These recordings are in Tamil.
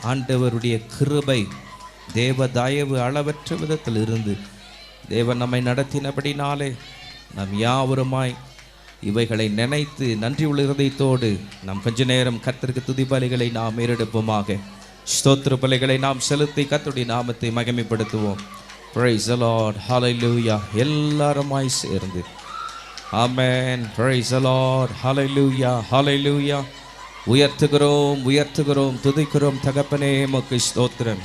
ஆண்டவருடைய கிருபை, தேவ தயவு அளவற்ற விதத்தில் இருந்து தேவன் நம்மை நடத்தினபடினாலே நாம் யாவருமாய் இவைகளை நினைத்து நன்றியுள்ள இருதயத்தோடு நாம் கொஞ்ச நேரம் கர்த்தருக்கு துதி பலிகளை நாம் ஏறெடுப்போமாக. ஸ்தோத்திர பலிகளை நாம் செலுத்தி கர்த்தருடைய நாமத்தை மகிமைப்படுத்துவோம். Praise the Lord, hallelujah. எல்லாருமாய் சேர்ந்து ஆமென். Praise the Lord, hallelujah, hallelujah. உயர்த்துகிறோம், உயர்த்துகிறோம், துதிக்கிறோம் தகப்பனே, உமக்கு ஸ்தோத்திரம்.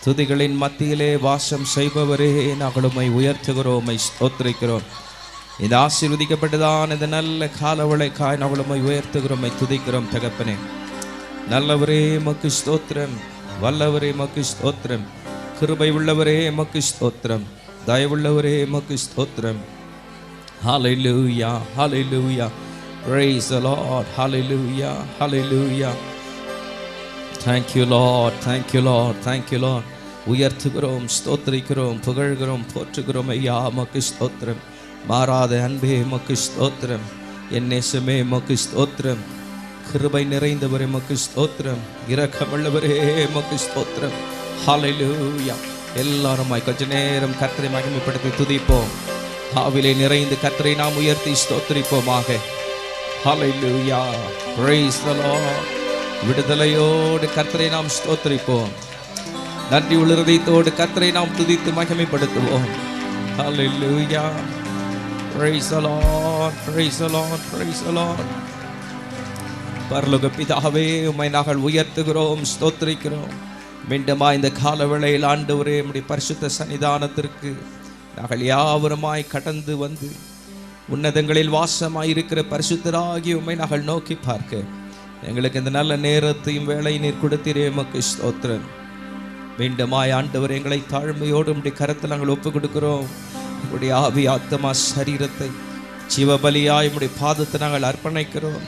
துதிகளின் மத்தியிலே வாசம் செய்பவரே, நாங்கள் உம்மை உயர்த்துகிறோம், உம்மை ஸ்தோத்திரிக்கிறோம். இந்த ஆசீர்வதிக்கப்பட்டதான் இந்த நல்ல காலவளைக்காய் நாங்கள் உம்மை உயர்த்துகிறோம், உம்மை துதிக்கிறோம் தகப்பனே. நல்லவரே உமக்கு ஸ்தோத்திரம், வல்லவரே உமக்கு ஸ்தோத்திரம், கிருபை உள்ளவரே உமக்கு ஸ்தோத்திரம், தயவுள்ளவரே உமக்கு ஸ்தோத்திரம். ஹல்லேலூயா, ஹல்லேலூயா. Praise the Lord, hallelujah, hallelujah. Thank you Lord, thank you Lord, thank you Lord. உயர்த்துகிறோம், ஸ்தோத்திரிக்கிறோம், புகழ்கிறோம், போற்றுகிறோம் ஐயா, உமக்கு ஸ்தோத்திரம். மாறாத அன்பே உமக்கு ஸ்தோத்திரம், என் நேசமே உமக்கு ஸ்தோத்திரம், கிருபை நிறைந்தவரே உமக்கு ஸ்தோத்திரம், இரக்கமுள்ளவரே உமக்கு ஸ்தோத்திரம். ஹல்லேலூயா. எல்லாருமாய் கொஞ்ச நேரம் கர்த்தரை மகிமைப்படுத்தி துதிப்போம். ஆவிலே நிறைந்து கர்த்தரை நாம் உயர்த்தி ஸ்தோத்திரிப்போமாக. ஹல்லேலூயா, praise the Lord. விடுதலையோடு கர்த்தரை நாம் ஸ்தோத்திரிப்போம். நன்றி உள்ள இதயத்தோடு கர்த்தரை நாம் துதித்து மகிமைப்படுத்துவோம். ஹல்லேலூயா, praise the Lord, praise the Lord, praise the Lord. பரலோக பிதாவே, உம்மை நாங்கள் உயர்த்துகிறோம், ஸ்தோத்திரிக்கிறோம். மீண்டுமா இந்த காலவேளையில் ஆண்டவரே, உம்முடைய பரிசுத்த சன்னிதானத்திற்கு நாங்கள் யாவருமாய் கடந்து வந்து உன்னதங்களில் வாசமாயிருக்கிற பரிசுத்தராகி உம்மை நாங்கள் நோக்கி பார்க்க எங்களுக்கு இந்த நல்ல நேரத்தையும் வேலை நீர் கொடுத்தீரே, உமக்கு ஸ்தோத்திரம். மீண்டுமாய் ஆண்டவர், எங்களை தாழ்மையோடு உம்முடைய கரத்தில் நாங்கள் ஒப்புக் கொடுக்கிறோம். உம்முடைய ஆவி, ஆத்மா, சரீரத்தை ஜீவபலியாய் உம்முடைய பாதத்தை நாங்கள் அர்ப்பணிக்கிறோம்.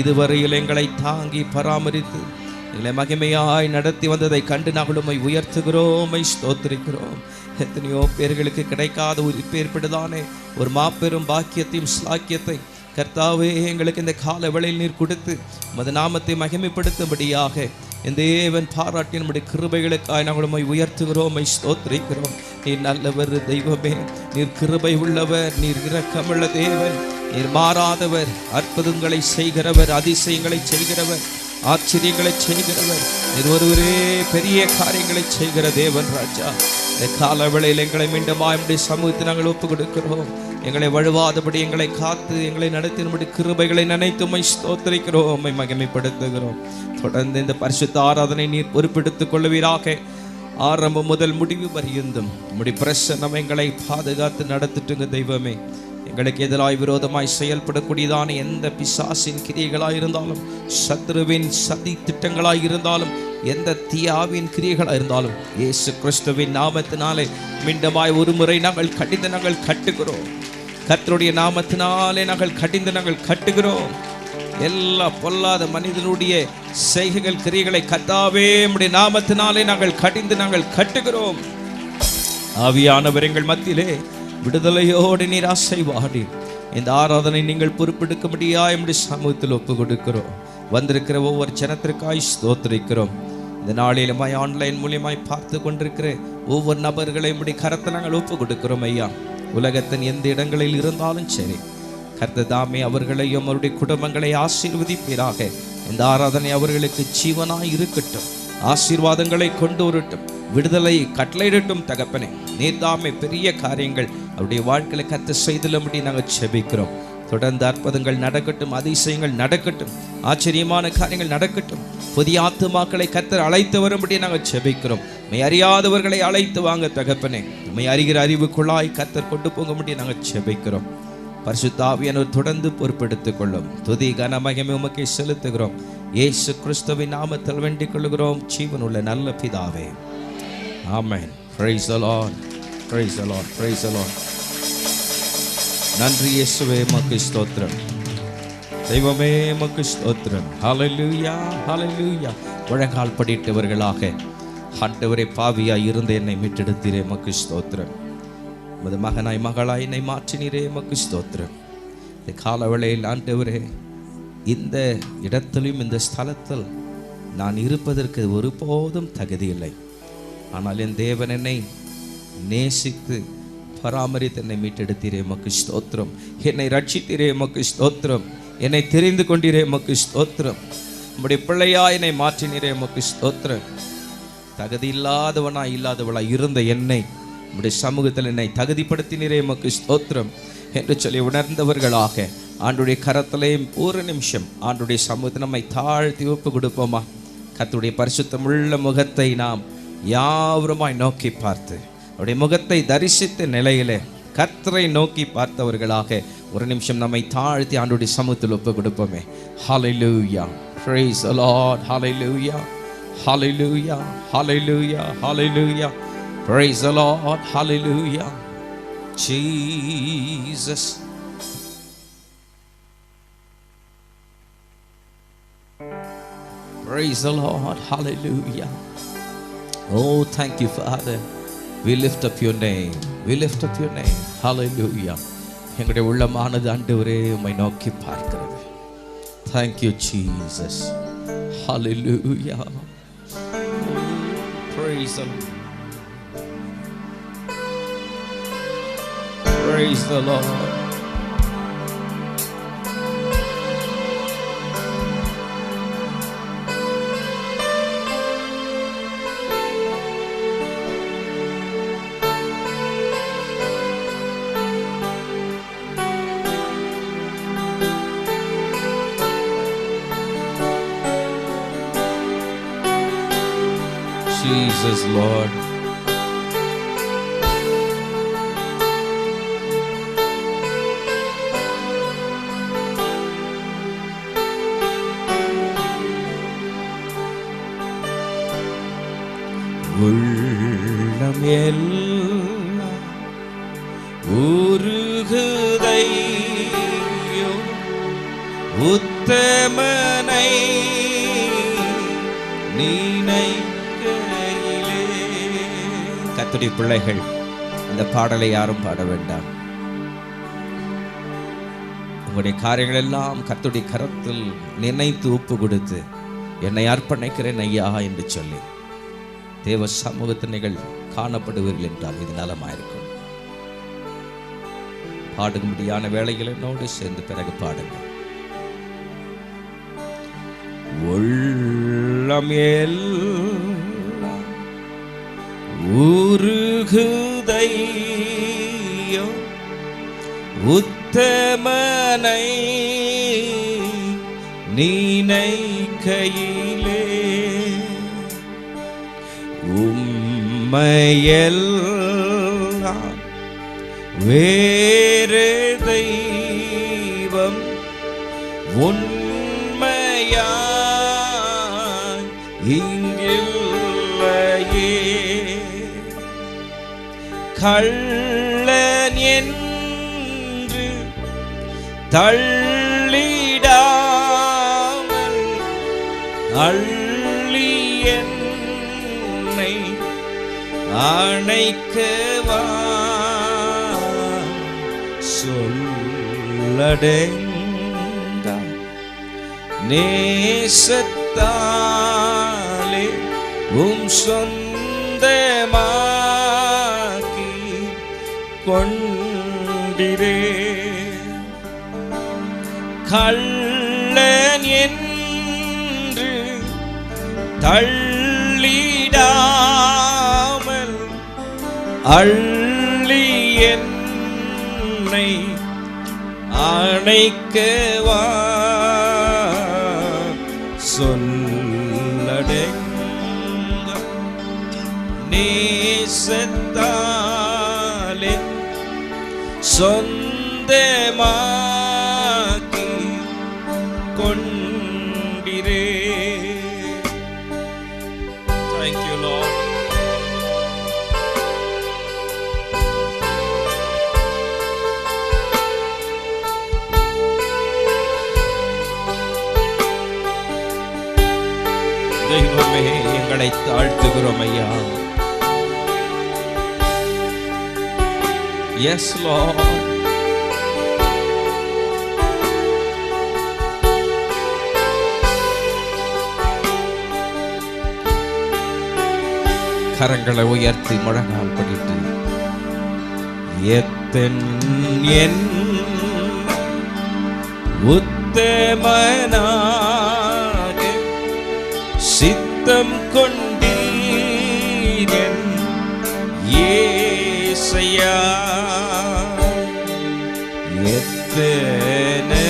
இதுவரையில் எங்களை தாங்கி பராமரித்து எங்களை மகிமையாய் நடத்தி வந்ததை கண்டு நாங்கள் உம்மை உயர்த்துகிறோம், உம்மை ஸ்தோத்திரிக்கிறோம். எத்தனையோ பேர்களுக்கு கிடைக்காத ஒரு பேர்படுதானே ஒரு மாபெரும் பாக்கியத்தையும் ஸ்லாக்கியத்தை கர்த்தாவே எங்களுக்கு இந்த கால வேளையில் நீர் கொடுத்து உமது நாமத்தை மகிமைப்படுத்தும்படியாக இந்த தேவன் பாராட்டி நம்முடைய கிருபைகளுக்காய் நாங்கள் உம்மை உயர்த்துகிறோம், உம்மை ஸ்தோத்திரிக்கிறோம். நீர் நல்லவர் தெய்வமே, நீர் கிருபை உள்ளவர், நீர் இரக்கமுள்ள தேவன், நீர் மாறாதவர், அற்புதங்களை செய்கிறவர், அதிசயங்களை செய்கிறவர், ஆச்சரியங்களை செய்கிறவர், நீர் ஒருவரே பெரிய காரியங்களை செய்கிற தேவன் ராஜா. இந்த கால வேளையில் எங்களை மீண்டும் நம்முடைய சமூகத்தை நாங்கள் ஒப்புக் கொடுக்கிறோம். எங்களை வழுவாதபடி எங்களை காத்து எங்களை நடத்தி நம்முடைய கிருபைகளை நினைத்து உம்மை ஸ்தோத்திரிக்கிறோம், உம்மை மகிமைப்படுத்துகிறோம். தொடர்ந்து இந்த பரிசுத்த ஆராதனை நீர் பொறுப்பெடுத்துக் கொள்வீராக. ஆரம்பம் முதல் முடிவு பரியந்தம் நம்முடைய பிரசன்னம் எங்களை பாதுகாத்து நடத்திட்டுங்க தெய்வமே. எங்களுக்கு எதிராய் விரோதமாய் செயல்படக்கூடியதான எந்த பிசாசின் கிரியைகளாய் இருந்தாலும், சத்ருவின் சதி திட்டங்களாய் இருந்தாலும், எந்த தீயாவின் கிரியைகளாய் இருந்தாலும், இயேசு கிறிஸ்துவின் நாமத்தினாலே மீண்டுமாய் ஒரு முறை நாங்கள் கடிந்து நாங்கள் கட்டுகிறோம். கர்த்தருடைய நாமத்தினாலே நாங்கள் கடிந்து நாங்கள் கட்டுகிறோம். எல்லா பொல்லாத மனிதனுடைய செய்கைகள், கிரியைகளை கர்த்தாவே உம்முடைய நாமத்தினாலே நாங்கள் கடிந்து நாங்கள் கட்டுகிறோம். ஆவியானவர் எங்கள் மத்தியிலே விடுதலையோடு நீர் ஆசைவாடி இந்த ஆராதனை நீங்கள் பொறுப்பெடுக்க முடியாது நம்முடைய சமூகத்தில் ஒப்புக் கொடுக்கிறோம். வந்திருக்கிற ஒவ்வொரு ஜனத்திற்காய் ஸ்தோத்திரிக்கிறோம். இந்த நாளிலுமாய் ஆன்லைன் மூலியமாய் பார்த்து கொண்டிருக்கிற ஒவ்வொரு நபர்களை நம்முடைய கரத்தை நாங்கள் ஒப்புக் கொடுக்கிறோம் ஐயா. உலகத்தின் எந்த இடங்களில் இருந்தாலும் சரி, கர்த்தர் தாமே அவர்களையும் அவருடைய குடும்பங்களை ஆசீர்வதிப்பீராக. இந்த ஆராதனை அவர்களுக்கு ஜீவனாய் இருக்கட்டும், ஆசீர்வாதங்களை கொண்டு வரட்டும், விடுதலை கட்டளையிடட்டும் தகப்பனே. நீர் தாமே பெரிய காரியங்கள் அவருடைய வாழ்க்கையில கர்த்தர் செய்துள்ளபடி நாங்கள் செபிக்கிறோம். தொடர்ந்து அற்புதங்கள் நடக்கட்டும், அதிசயங்கள் நடக்கட்டும், ஆச்சரியமான காரியங்கள் நடக்கட்டும். புதிய ஆத்துமாக்களை கர்த்தர் அழைத்து வரும்படி நாங்கள் செபிக்கிறோம். மை அறியாதவர்களை அழைத்து வாங்க தகப்பனே. மை அறிகிற அறிவுக்குள்ளாய் கர்த்தர் கொண்டு போக முடியும் நாங்கள் செபிக்கிறோம். பரிசுத்த ஆவியானவர் தொடர்ந்து பொறுப்பெடுத்துக் கொள்ளும். துதி கன மகிமை உமக்கே செலுத்துகிறோம். இயேசு கிறிஸ்துவின் நாமத்தில் வேண்டிக் கொள்கிறோம் ஜீவனுள்ள நல்ல பிதாவே, ஆமென். Praise the Lord, praise the Lord, praise the Lord. நன்றி இயேசுவே, உமக்கு ஸ்தோத்திரம். தெய்வமே உமக்கு ஸ்தோத்திரம். ஹல்லேலூயா, ஹல்லேலூயா. முழங்கால் படிட்டவர்களாக ஆண்டவரே, பாவியாய் இருந்து என்னை மீட்டெடுத்தீரே, உமக்கு ஸ்தோத்திரம். உமது மகனாய் மகளாய் என்னை மாற்றினீரே, உமக்கு ஸ்தோத்திரம். இந்த காலவேளையில் ஆண்டவரே, இந்த இடத்திலும் இந்த ஸ்தலத்தில் நான் இருப்பதற்கு ஒருபோதும் தகுதியில்லை. ஆனால் என் தேவன் என்னை நேசித்து பராமரித்து என்னை மீட்டெடுத்தீரே உமக்கு ஸ்தோத்திரம். என்னை ரட்சித்தீரே உமக்கு ஸ்தோத்திரம். என்னை தெரிந்து கொண்டீரே உமக்கு ஸ்தோத்திரம். உம்முடைய பிள்ளையா என்னை மாற்றினீரே உமக்கு ஸ்தோத்திரம். தகுதி இல்லாதவளா இருந்த என்னை உம்முடைய சமூகத்தில் என்னை தகுதிப்படுத்தினீரே உமக்கு ஸ்தோத்திரம் என்று சொல்லி உணர்ந்தவர்களாக ஆண்டுடைய கரத்திலே ஒரு நிமிஷம் ஆண்டுடைய சமூகத்தை நம்மை தாழ்த்தி ஒப்பு கொடுப்போமா? கர்த்தருடைய பரிசுத்தமுள்ள முகத்தை நாம் யாவருமாய் நோக்கி பார்த்து அவருடைய முகத்தை தரிசித்த நிலையிலே கர்த்தரை நோக்கி பார்த்தவர்களாக ஒரு நிமிஷம் நம்மை தாழ்த்தி ஆண்டுடைய சமூகத்தில் ஒப்பு கொடுப்போமே. ஹல்லேலூயா, praise the Lord, hallelujah, hallelujah, hallelujah, hallelujah, praise the Lord, hallelujah, Jesus. Praise the Lord, hallelujah. Oh, thank you, Father. We lift up your name. We lift up your name. Hallelujah. எங்களுடைய உள்ளமானது ஆண்டவரே உம்மை நோக்கி பார்க்கிறது. Thank you, Jesus. Hallelujah. Praise the Lord. Praise the Lord. Jesus, Lord. உள்ளம் எல்லாம் உருகுதையோ உத்தமனை நினைக்கையிலே. கர்த்தருடைய பிள்ளைகள், அந்த பாடலை யாரும் பாட வேண்டாம். உங்களுடைய காரியங்கள் எல்லாம் கர்த்தருடைய கரத்தில் நினைத்து ஒப்பு கொடுத்து என்னை அர்ப்பணிக்கிறேன் ஐயா என்று சொல்லி தேவ சமூகத்தினைகள் காணப்படுவீர்கள் என்றால் இது நலமாயிருக்கும். பாடும்படியான வேளைகள் என்னோடு சேர்ந்து பிறகு பாடுங்கள். உள்ளம் எல்லாம் உருகுதையோ உத்தமனை நினைக்கையிலே. உம்மையெல்லாம் வேறு தெய்வம் உண்மையாய் இங்கில்லையே. கள்ளன் என்று தள்ளிடாமல் அள்ளி என்னை அணைக்கவா சொல்லடெங்க நேசத்தாலே சொந்தமாக்கி கொண்டிரே. கள்ளன் என்று தள்ளிடாமல் அள்ளி என்னை அணைக்கவா சொல்லடெங்க நேசத்தாலே சொந்தமாக்கி கொண்டிரே. Thank you, Lord. தெய்வமே, எங்களை தாழ்த்துகிறோம் ஐயா. Yes, Lord. கரங்களை உயர்த்தி முழங்கால் படிட்டு எத்தன் என் உத்தமனாக சித்தம் கொண்டீரன் ஏசையா எத்தனை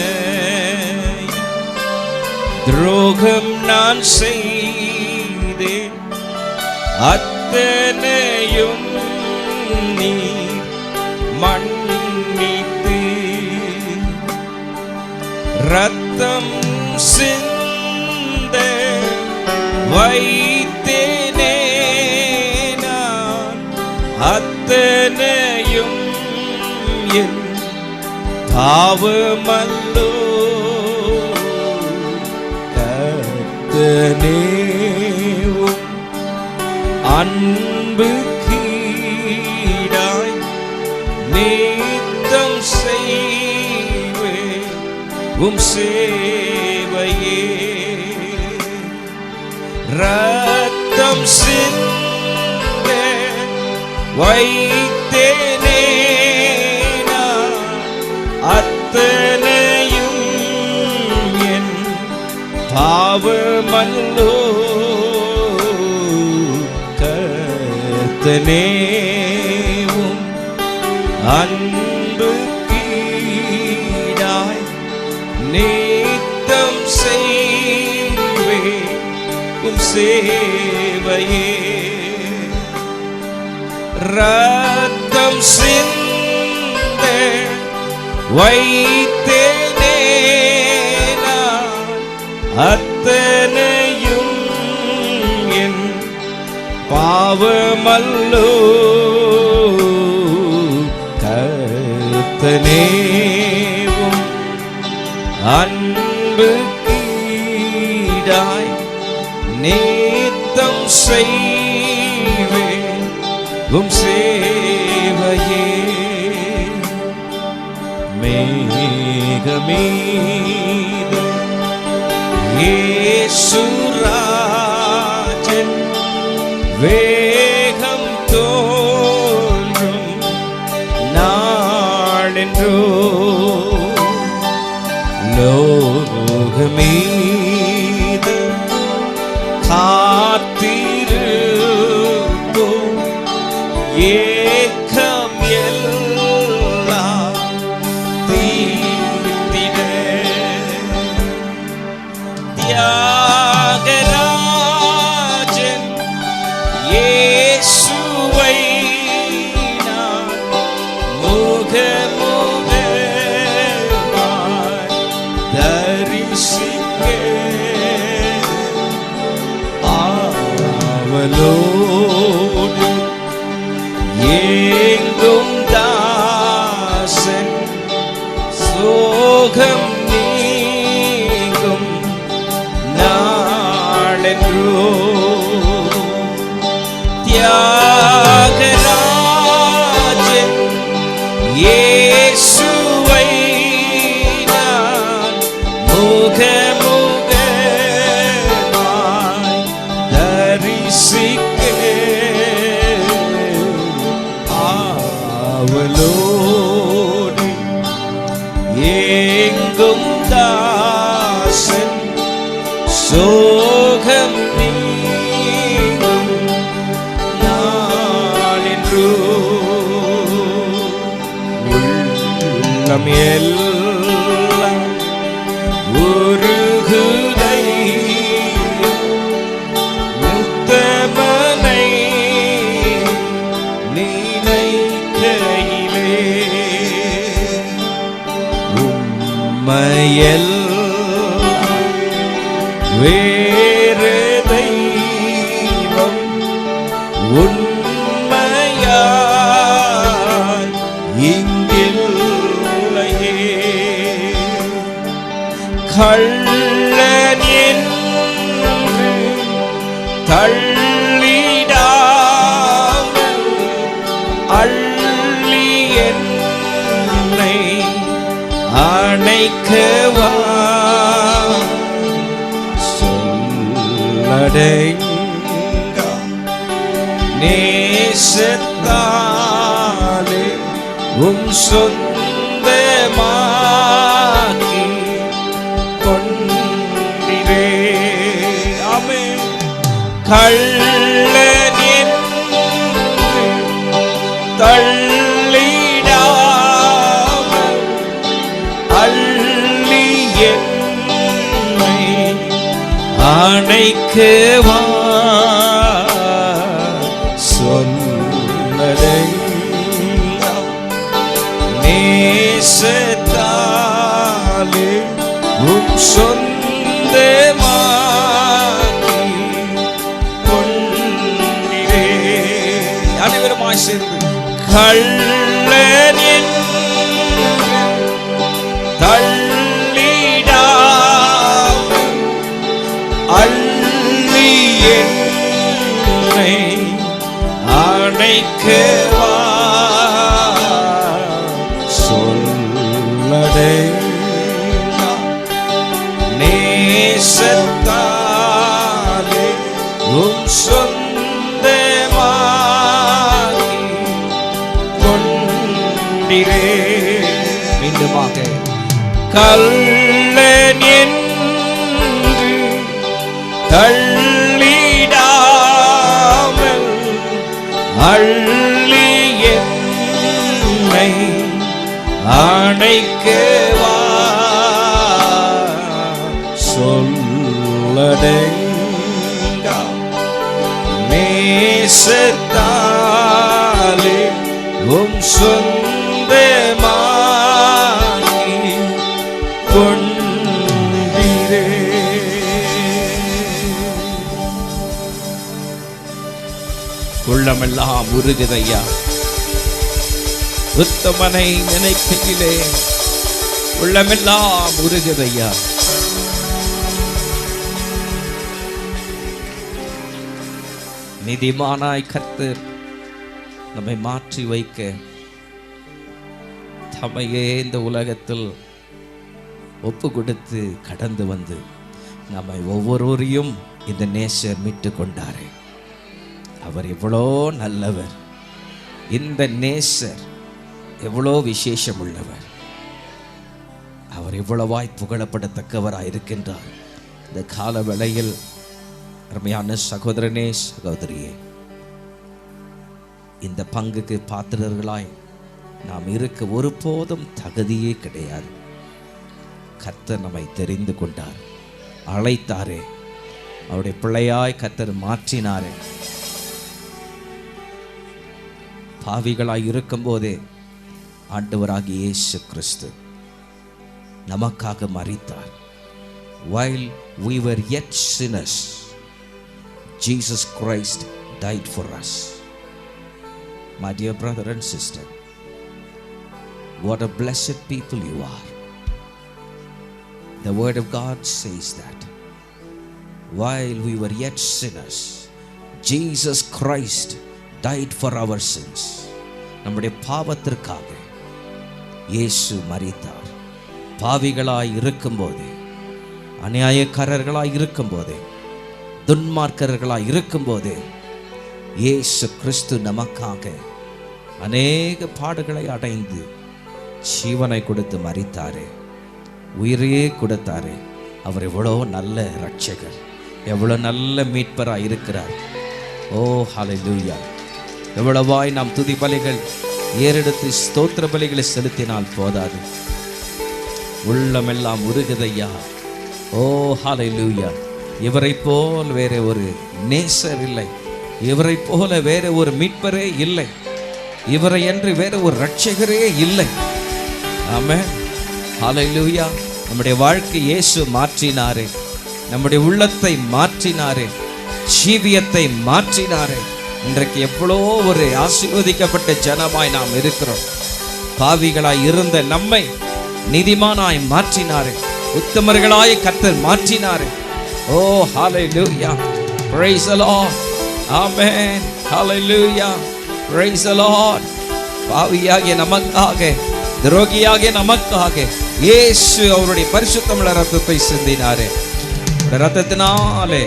துரோகம் நான் செய்தேன் அத்தனையும் நீ மன்னித்து ரத்தம் சிந்த வைத்தேனே நான் அத்தனையும் என் பாவமல்லோ கர்த்தனேவும் அன்பு கீடாய் நீத்தம் செய்வே சேவையே ரத்தம் சிந்த வைத்தேனே நான் அத்தனையும் என் பாவமல்லோ கர்த்தனேவும் அன்பு கீடாய் நீத்தம் செய்வே சேவையே ரத்தம் சிந்த வைத்தேனே நான் அத்தனையும் என் பாவமல்லோ கர்த்தனேவும் அன்பு கீடாய் நீத்தம் செய்வே சேவையே மேகமீது இயேசுராஜன் வேகம் தோன்றும் நாளென்றோ லோகமீது காத்திருப்போம் ஏக்கம் எல்லாம் தீர்த்திட தியாகராஜன் இயேசுவை நான் முகமுகமாய் தரிசிக்க ஆவலோடு ஏங்கும் தாசன் சோகம் நீங்கும் நாளென்றோ தியாகராஜன் இயேசுவை நான் முகமுகமாய் தரிசிக்க ஆவலோடு ஏங்கும் தாசன் சோகம் நீங்கும் நாளென்றோ உள்ளம் எல்லாம் உருகுதை முத்தமனை நினைக்கையிலே உம்மையெல்லாம் வேறு தெய்வம் உண்மையாய் இங்கில்லையே கள்ளன் என்று தள்ளிடாமல் அள்ளி என்னை அணைக்கவா சொல்லடங்கா நேசத்தாலே சொந்தமாக்கி கொண்டிரே. ஆமென். கள்ளன் என்று தள்ளிடாமல் அள்ளி என்னை அணைக்கவா சொல்லடையாம். நேசத்தாலே சொந்தமாக்கி கொண்டிரே. அனைவருமாய் சேர்ந்து கள்ளன் என்று தள்ளிடாமல் அள்ளி என்னை அணைக்கவா சொல்லடையாம். நேசத்தாலே சொந்தமாக்கி கொண்டிரே. மீண்டுமாக கள்ளன் என்று தள்ளிடாமல் அள்ளி என்னை அணைக்கவா சொல்லடையாம். நேசத்தாலே சொந்தமாக்கி கொண்டிரே. உள்ளமெல்லாம் உருகுதையா உத்தமனை நினைக்கையிலே, உள்ளமெல்லாம் உருகுதையா. நீதிமானாய் கர்த்தர் நம்மை மாற்றி வைக்க தம்மையே இந்த உலகத்தில் ஒப்பு கொடுத்து கடந்து வந்து நம்மை ஒவ்வொருவரையும் இந்த நேசர் மீட்டு கொண்டாரே. அவர் எவ்வளோ நல்லவர். இந்த நேசர் எவ்வளோ விசேஷம் உள்ளவர். அவர் எவ்வளவாய் புகழப்படத்தக்கவராய் இருக்கின்றார். இந்த கால வேளையில் அருமையான சகோதரனே, சகோதரியே, இந்த பங்குக்கு பாத்திரர்களாய் நாம் இருக்க ஒருபோதும் தகுதியே கிடையாது. கர்த்தர் நம்மை தெரிந்து கொண்டார், அழைத்தாரே, அவருடைய பிள்ளையாய் கர்த்தர் மாற்றினாரே. பாவிகளாய் இருக்கும் போதே ஆண்டவராகிய இயேசு கிறிஸ்து நமக்காக மரித்தார். While we were yet sinners, Jesus Christ died for us. My dear brother and sister, what a blessed people you are. The word of God says that while we were yet sinners, Jesus Christ died for our sins. நம்முடைய பாவத்திற்காக இயேசு மரித்தார். பாவிகளாய் இருக்கும்போதே, அநியாயக்காரர்களாய் இருக்கும்போதே, துன்மார்க்கர்களாய் இருக்கும்போதே இயேசு கிறிஸ்து நமக்காக அநேக பாடுகளை அடைந்து ஜீவனை கொடுத்து மரித்தாரே, உயிரையே கொடுத்தாரே. அவர் எவ்வளோ நல்ல இரட்சகர், எவ்வளோ நல்ல மீட்பராய் இருக்கிறார். ஓ ஹல்லேலூயா! எவ்வளவாய் நாம் துதி பலிகள் ஏறெடுத்து ஸ்தோத்திர பலிகளை செலுத்தினால் போதாது. உள்ளமெல்லாம் உருகுதையா. ஓ ஹல்லேலூயா! இவரை போல் வேற ஒரு நேசர் இல்லை, இவரை போல வேற ஒரு மீட்பரே இல்லை, இவரை என்று வேற ஒரு இரட்சகரே இல்லை. ஆமென், ஹல்லேலூயா! நம்முடைய வாழ்க்கை இயேசு மாற்றினாரே, நம்முடைய உள்ளத்தை மாற்றினாரே, ஜீவியத்தை மாற்றினாரே. இன்றைக்கு எவ்வளோ ஒரு ஆசீர்வதிக்கப்பட்ட ஜனமாய் நாம் இருக்கிறோம். பாவிகளாய் இருந்த நம்மை நீதிமானாய் மாற்றினாரே, உத்தமர்களாய் கர்த்தர் மாற்றினாரே. ஓ ஹல்லேலூயா! Praise the Lord. Amen. Hallelujah. Praise the Lord. பாவியாகிய நமக்காக, துரோகியாகிய நமக்காக இயேசு அவருடைய பரிசுத்தமுள்ள இரத்தத்தை சிந்தினாரே. ரத்தத்தினாலே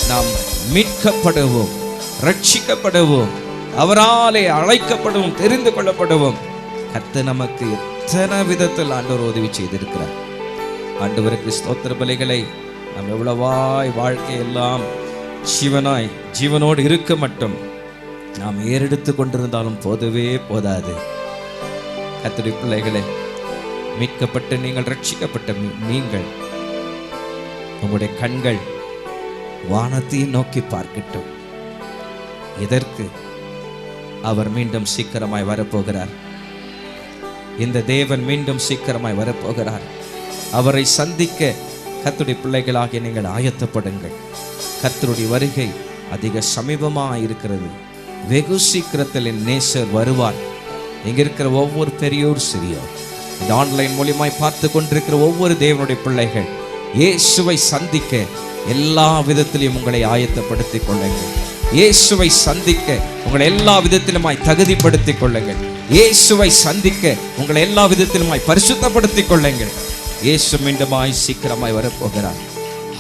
நாம் மீட்கப்படுவோம். ரட்சிக்கப்படவும், அவராலே அழைக்கப்படவும், தெரிந்து கொள்ளப்படவும் கர்த்தர் நமக்கு எத்தனை விதத்தில் ஆண்டவர் உதவி செய்திருக்கிறார். ஆண்டவருக்கு ஸ்தோத்திர பலிகளை நாம் எவ்வளவாய் வாழ்க்கையெல்லாம் ஜீவனோடு இருக்க மட்டும் நாம் ஏறெடுத்து கொண்டிருந்தாலும் போதவே போதாது. கர்த்தருடைய பிள்ளைகளே, மீட்கப்பட்டு நீங்கள், ரட்சிக்கப்பட்ட நீங்கள், உங்களுடைய கண்கள் வானத்தை நோக்கி பார்க்கட்டும். இதற்கு அவர் மீண்டும் சீக்கிரமாய் வரப்போகிறார். இந்த தேவன் மீண்டும் சீக்கிரமாய் வரப்போகிறார். அவரை சந்திக்க கர்த்தருடைய பிள்ளைகளாகிய நீங்கள் ஆயத்தப்படுங்கள். கர்த்தருடைய வருகை அதிக சமீபமாக இருக்கிறது. வெகு சீக்கிரத்தில் என் நேசர் வருவார். இங்க இருக்கிற ஒவ்வொரு பெரியோர் சிறியோர், இந்த ஆன்லைன் மூலியமாய் பார்த்து கொண்டிருக்கிற ஒவ்வொரு தேவனுடைய பிள்ளைகள், இயேசுவை சந்திக்க எல்லா விதத்திலும் உங்களை ஆயத்தப்படுத்திக் கொள்ளுங்கள். இயேசுவை சந்திக்க உங்களை எல்லா விதத்திலுமாய் தகுதிப்படுத்திக் கொள்ளுங்கள். இயேசுவை சந்திக்க உங்களை எல்லா விதத்திலுமாய் பரிசுத்தப்படுத்திக் கொள்ளுங்கள். இயேசு மீண்டுமாய் சீக்கிரமாய் வரப்போகிறார்.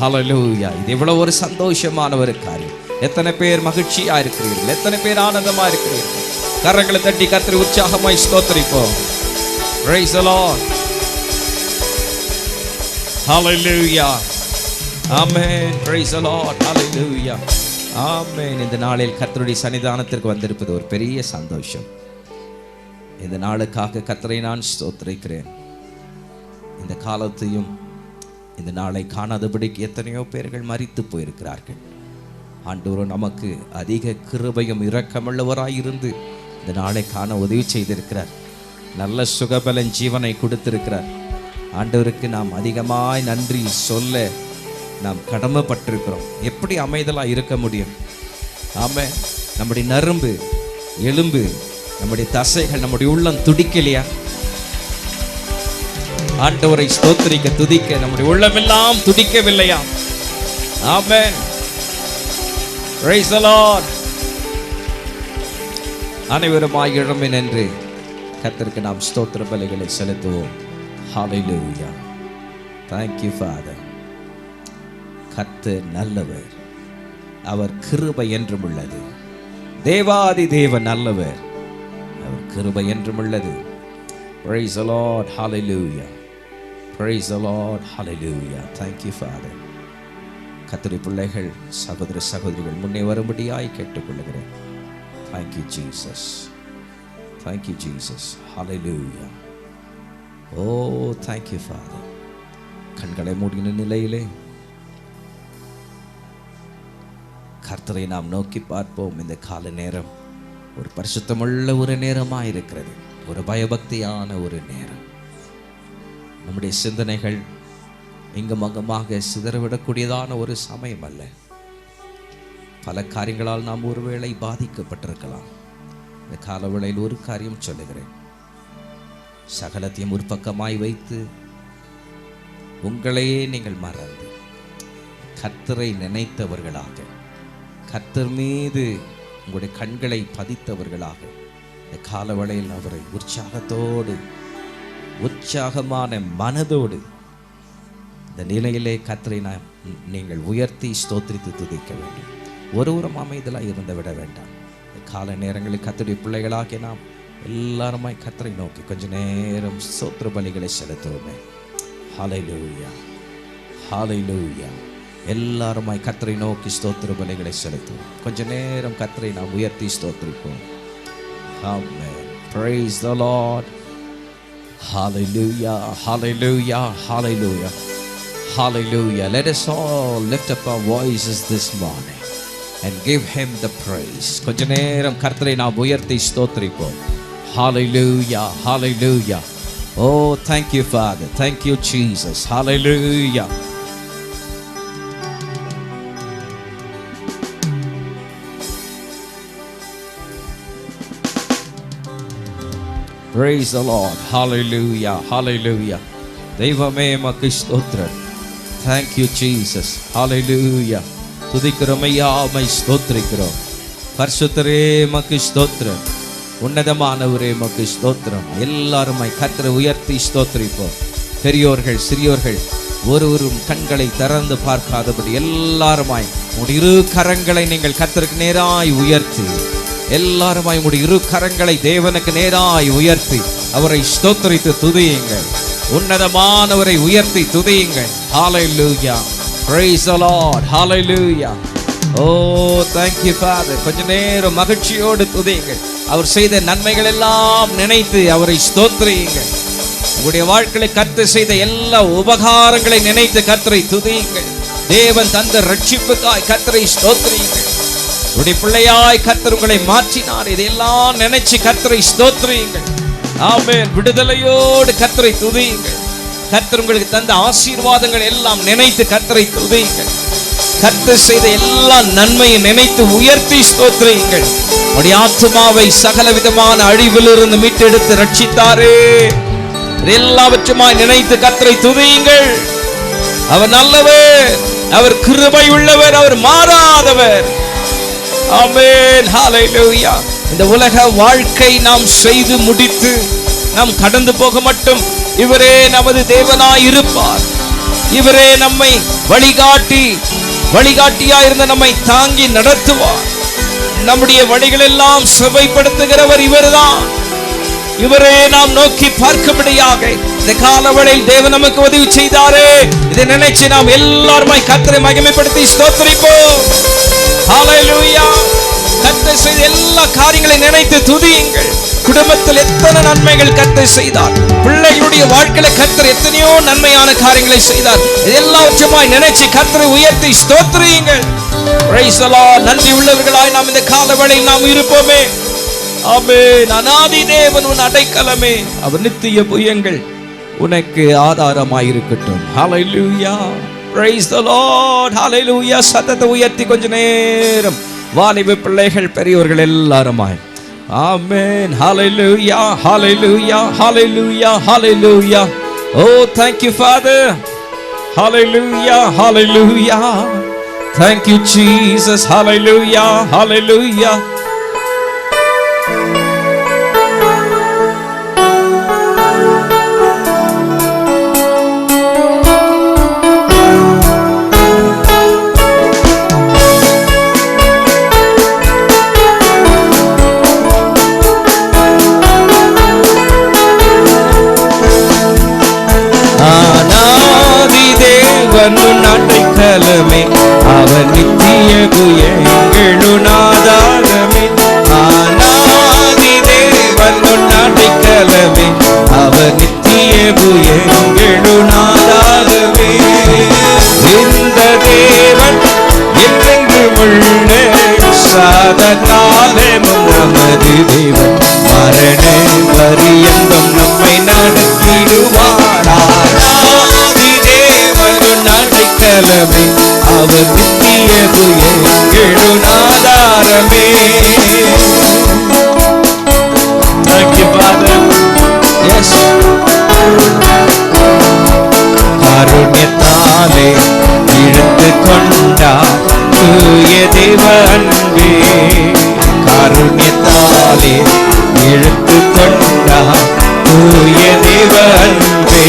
ஹல்லேலூயா! இது எவ்வளவு ஒரு சந்தோஷமான ஒரு காரியம். எத்தனை பேர் மகிழ்ச்சியா இருக்கிறீர்கள்? எத்தனை பேர் ஆனந்தமா இருக்கிறீர்கள்? கரங்களை தட்டி கர்த்தரை உற்சாகமாய் ஸ்தோத்திரிப்போம். Praise the Lord. Hallelujah. Amen. Praise the Lord. Hallelujah. Amen. இந்த நாளில் கர்த்தருடைய சன்னிதானத்திற்கு வந்திருப்பது ஒரு பெரிய சந்தோஷம். இந்த நாளுக்காக கர்த்தரை நான் ஸ்தோத்திரிக்கிறேன். இந்த காலத்தையும் இந்த நாளை காணாதபடிக்கு எத்தனையோ பேர்கள் மரித்து போயிருக்கிறார்கள். ஆண்டவர் நமக்கு அதிக கிருபையும் இரக்கமுள்ளவராயிருந்து இந்த நாளை காண உதவி செய்திருக்கிறார். நல்ல சுகபலன் ஜீவனை கொடுத்திருக்கிறார். ஆண்டவருக்கு நாம் அதிகமாய் நன்றி சொல்ல நாம் கடமைப்பட்டிருக்கிறோம். எப்படி அமைதலாக இருக்க முடியும்? ஆமாம், நம்முடைய நரம்பு, எலும்பு, நம்முடைய தசைகள், நம்முடைய உள்ளம் துடிக்கலையா? ஆண்டவரை ஸ்தோத்திரிக்க, துதிக்க நம்முடைய உள்ளமெல்லாம் துடிக்கவில்லையா? ஆமென். Praise the Lord. அனைவருமாய் எழும்பி நின்று கர்த்தருக்கு நாம் ஸ்தோத்திர பலிகளை செலுத்துவோம். Hallelujah. Thank you Father. கர்த்தர் நல்லவர், அவர் கிருபை என்றும் உள்ளது. தேவாதி தேவன் நல்லவர், அவர் கிருபை என்றும் உள்ளது. Praise the Lord. Hallelujah. Praise the Lord. Hallelujah. Thank you Father. கர்த்தருடைய பிள்ளைகள், சகோதர சகோதரிகள் முன்னே வரும்படியாய் கேட்டுக்கொள்கிறேன். Thank you Jesus. Thank you Jesus. Hallelujah. Oh, thank you Father. கண்களை மூடின நிலையிலே கர்த்தரை நாம் நோக்கி பார்ப்போம். இந்த கால நேரம் ஒரு பரிசுத்தமுள்ள ஒரு நேரமாக இருக்கிறது. ஒரு பயபக்தியான ஒரு நேரம். நம்முடைய சிந்தனைகள் இங்கும் அங்குமாக சிதறவிடக்கூடியதான ஒரு சமயம் அல்ல. பல காரியங்களால் நாம் ஒருவேளை பாதிக்கப்பட்டிருக்கலாம். இந்த காலவேளையில் ஒரு காரியம் சொல்லுகிறேன். சகலத்தையும் ஒரு பக்கமாய் வைத்து உங்களையே நீங்கள் மறந்து கர்த்தரை நினைத்தவர்களாக, கர்த்தர் மீது உங்களுடைய கண்களை பதித்தவர்களாக இந்த காலவேளையில் அவரை உற்சாகத்தோடு, உற்சாகமான மனதோடு இந்த நிலையிலே கர்த்தரை நீங்கள் உயர்த்தி ஸ்தோத்திரித்து துதிக்க வேண்டும். ஒருவரும் அமைதலாக இருந்து விட வேண்டாம். கால நேரங்களில் கர்த்தருடைய பிள்ளைகளாகிய நாம் எல்லாருமாய் கர்த்தரை நோக்கி கொஞ்ச நேரம் ஸ்தோத்திர பலிகளை செலுத்துவோமே. ஹல்லேலூயா, ஹல்லேலூயா. எல்லாருமாய் கர்த்தரை நோக்கி ஸ்தோத்திர பலிகளை செலுத்துவோம். கொஞ்ச நேரம் கர்த்தரை நாம் உயர்த்தி ஸ்தோத்திரிப்போம். Amen. Praise the Lord. Hallelujah, hallelujah, hallelujah, hallelujah. Let us all lift up our voices this morning and give him the praise. கொஞ்ச நேரம் கர்த்தரை நாம் உயர்த்தி ஸ்தோத்திரிப்போம். Hallelujah, hallelujah. Oh, thank you Father. Thank you Jesus. Hallelujah. Praise the Lord. Hallelujah, hallelujah. தெய்வமே உமக்கு ஸ்தோத்திரம். Thank you Jesus. Hallelujah. துதிக்கிறோம் ஐயா, உம்மை ஸ்தோத்திரிக்கிறோம். பரிசுத்தரே உமக்கு ஸ்தோத்திரம். உன்னதமானவரே உமக்கு ஸ்தோத்திரம். எல்லாருமாய் கர்த்தரை உயர்த்தி ஸ்தோத்திரிப்போம். பெரியோர்கள் சிறியோர்கள் ஒருவரும் கண்களை திறந்து பார்க்காதபடி எல்லாருமாய் உங்களுடைய இரு கரங்களை நீங்கள் கர்த்தருக்கு நேராய் உயர்த்தி, எல்லாருமாய் உங்களுடைய இரு கரங்களை தேவனுக்கு நேராய் உயர்த்தி அவரை ஸ்தோத்திரித்து துதியுங்கள். உன்னதமானவரை உயர்த்தி துதியுங்கள். ஹalleluya, praise the Lord, hallelujah. Oh, thank you Father. கொஞ்ச நேரம் மகிழ்ச்சியோடு துதியுங்கள். அவர் செய்த நன்மைகள் எல்லாம் நினைத்து அவரை ஸ்தோத்திரியுங்கள். உங்களுடைய வாழ்க்கையை கர்த்தர் செய்த எல்லா உபகாரங்களை நினைத்து கர்த்தரை துதியுங்கள். தேவன் தந்த ரட்சிப்புக்காய் கர்த்தரை ஸ்தோத்திரியுங்கள். உடைய பிள்ளையாய் கர்த்தர் உங்களை மாற்றினார், இதையெல்லாம் நினைச்சு கர்த்தரை ஸ்தோத்திரியுங்கள். ஆமென். விடுதலையோடு கர்த்தரை துதியுங்கள். கர்த்தர் உங்களுக்கு தந்த ஆசீர்வாதங்கள் எல்லாம் நினைத்து கர்த்தரை துதியுங்கள். கர்த்தர் செய்த எல்லா நன்மையை நினைத்து உயர்த்தி ஸ்தோத்திரியுங்கள். உடைய ஆத்துமாவை சகல விதமான அழிவிலிருந்து மீட்டெடுத்து ரட்சித்தாரே, எல்லாவற்றுமாய் நினைத்து கர்த்தரை துதியுங்கள். அவர் நல்லவர், அவர் கிருபை உள்ளவர், அவர் மாறாதவர். ஆமென், ஹalleluya. இந்த உலக வாழ்க்கை நாம் செய்து முடித்து நாம் கடந்து போக மட்டும் இவரே நமது தேவனாய் இருப்பார். இவரே நம்மை வழிகாட்டியாய் இருந்த நம்மை தாங்கி நடத்துவார். நம்முடைய வழிகள் எல்லாம் செவ்வைப்படுத்துகிறவர் இவர்தான். இவரே நாம் நோக்கி பார்க்கும்படியாக இந்த காலவளையில் தேவன் நமக்கு உதவி செய்தாரே, இதை நினைச்சு நாம் எல்லாருமாய் கர்த்தரை மகிமைப்படுத்தி ஸ்தோத்திரிப்போம். ஹalleluya. கர்த்தர் செய்த எல்லா காரியங்களை நினைத்து துதியுங்கள். குடும்பத்தில் எத்தனை நன்மைகள் கர்த்தர் செய்தார், பிள்ளைகளுடைய வாழ்க்கையில கர்த்தர் எத்தனையோ நன்மையான காரியங்களை செய்தார். எல்லாவற்றுமாய் நினைச்சு கர்த்தரை உயர்த்தி ஸ்தோத்திரியுங்கள். Praise the Lord. நன்றி உள்ளவர்களாய் நாம் இந்த காலவளையில் நாம் இருப்போமே. ஆமென். அநாதி தேவன் உன் அடைக்கலமே, அவர் நித்திய புயங்கள் உனக்கு ஆதாரமாயிருக்கட்டும். ஹalleluya, praise the Lord, hallelujah. சத்தத்தை உயர்த்தி கொஞ்ச நேரம் வாலிப பிள்ளைகள் பெரியவர்கள் எல்லாருமாய் ஆமென். hallelujah, hallelujah, hallelujah, hallelujah. Oh, thank you Father. hallelujah, hallelujah. Thank you Jesus. hallelujah, hallelujah. அடைக்கலமே, அவர் நித்திய புயங்களுநாதாரமே. ஆனாதி தேவன் அடைக்கலமே, அவர் நித்திய புயங்களுநாதாரமே. இந்த தேவன் என்றென்றும் உள்ள சதாகாலமும் நமது தேவன், மரண பரியந்தம் நம்மை நடத்திடுவார். அடைக்கலமே, அவர் நித்திய புயங்களுநாதாரமே. Thank you Father. Yes. காருண்யத்தாலே இழுத்து கொண்டார் தூய தேவ அன்பே. காருண்யத்தாலே இழுத்து கொண்டார் தூய தேவ அன்பே.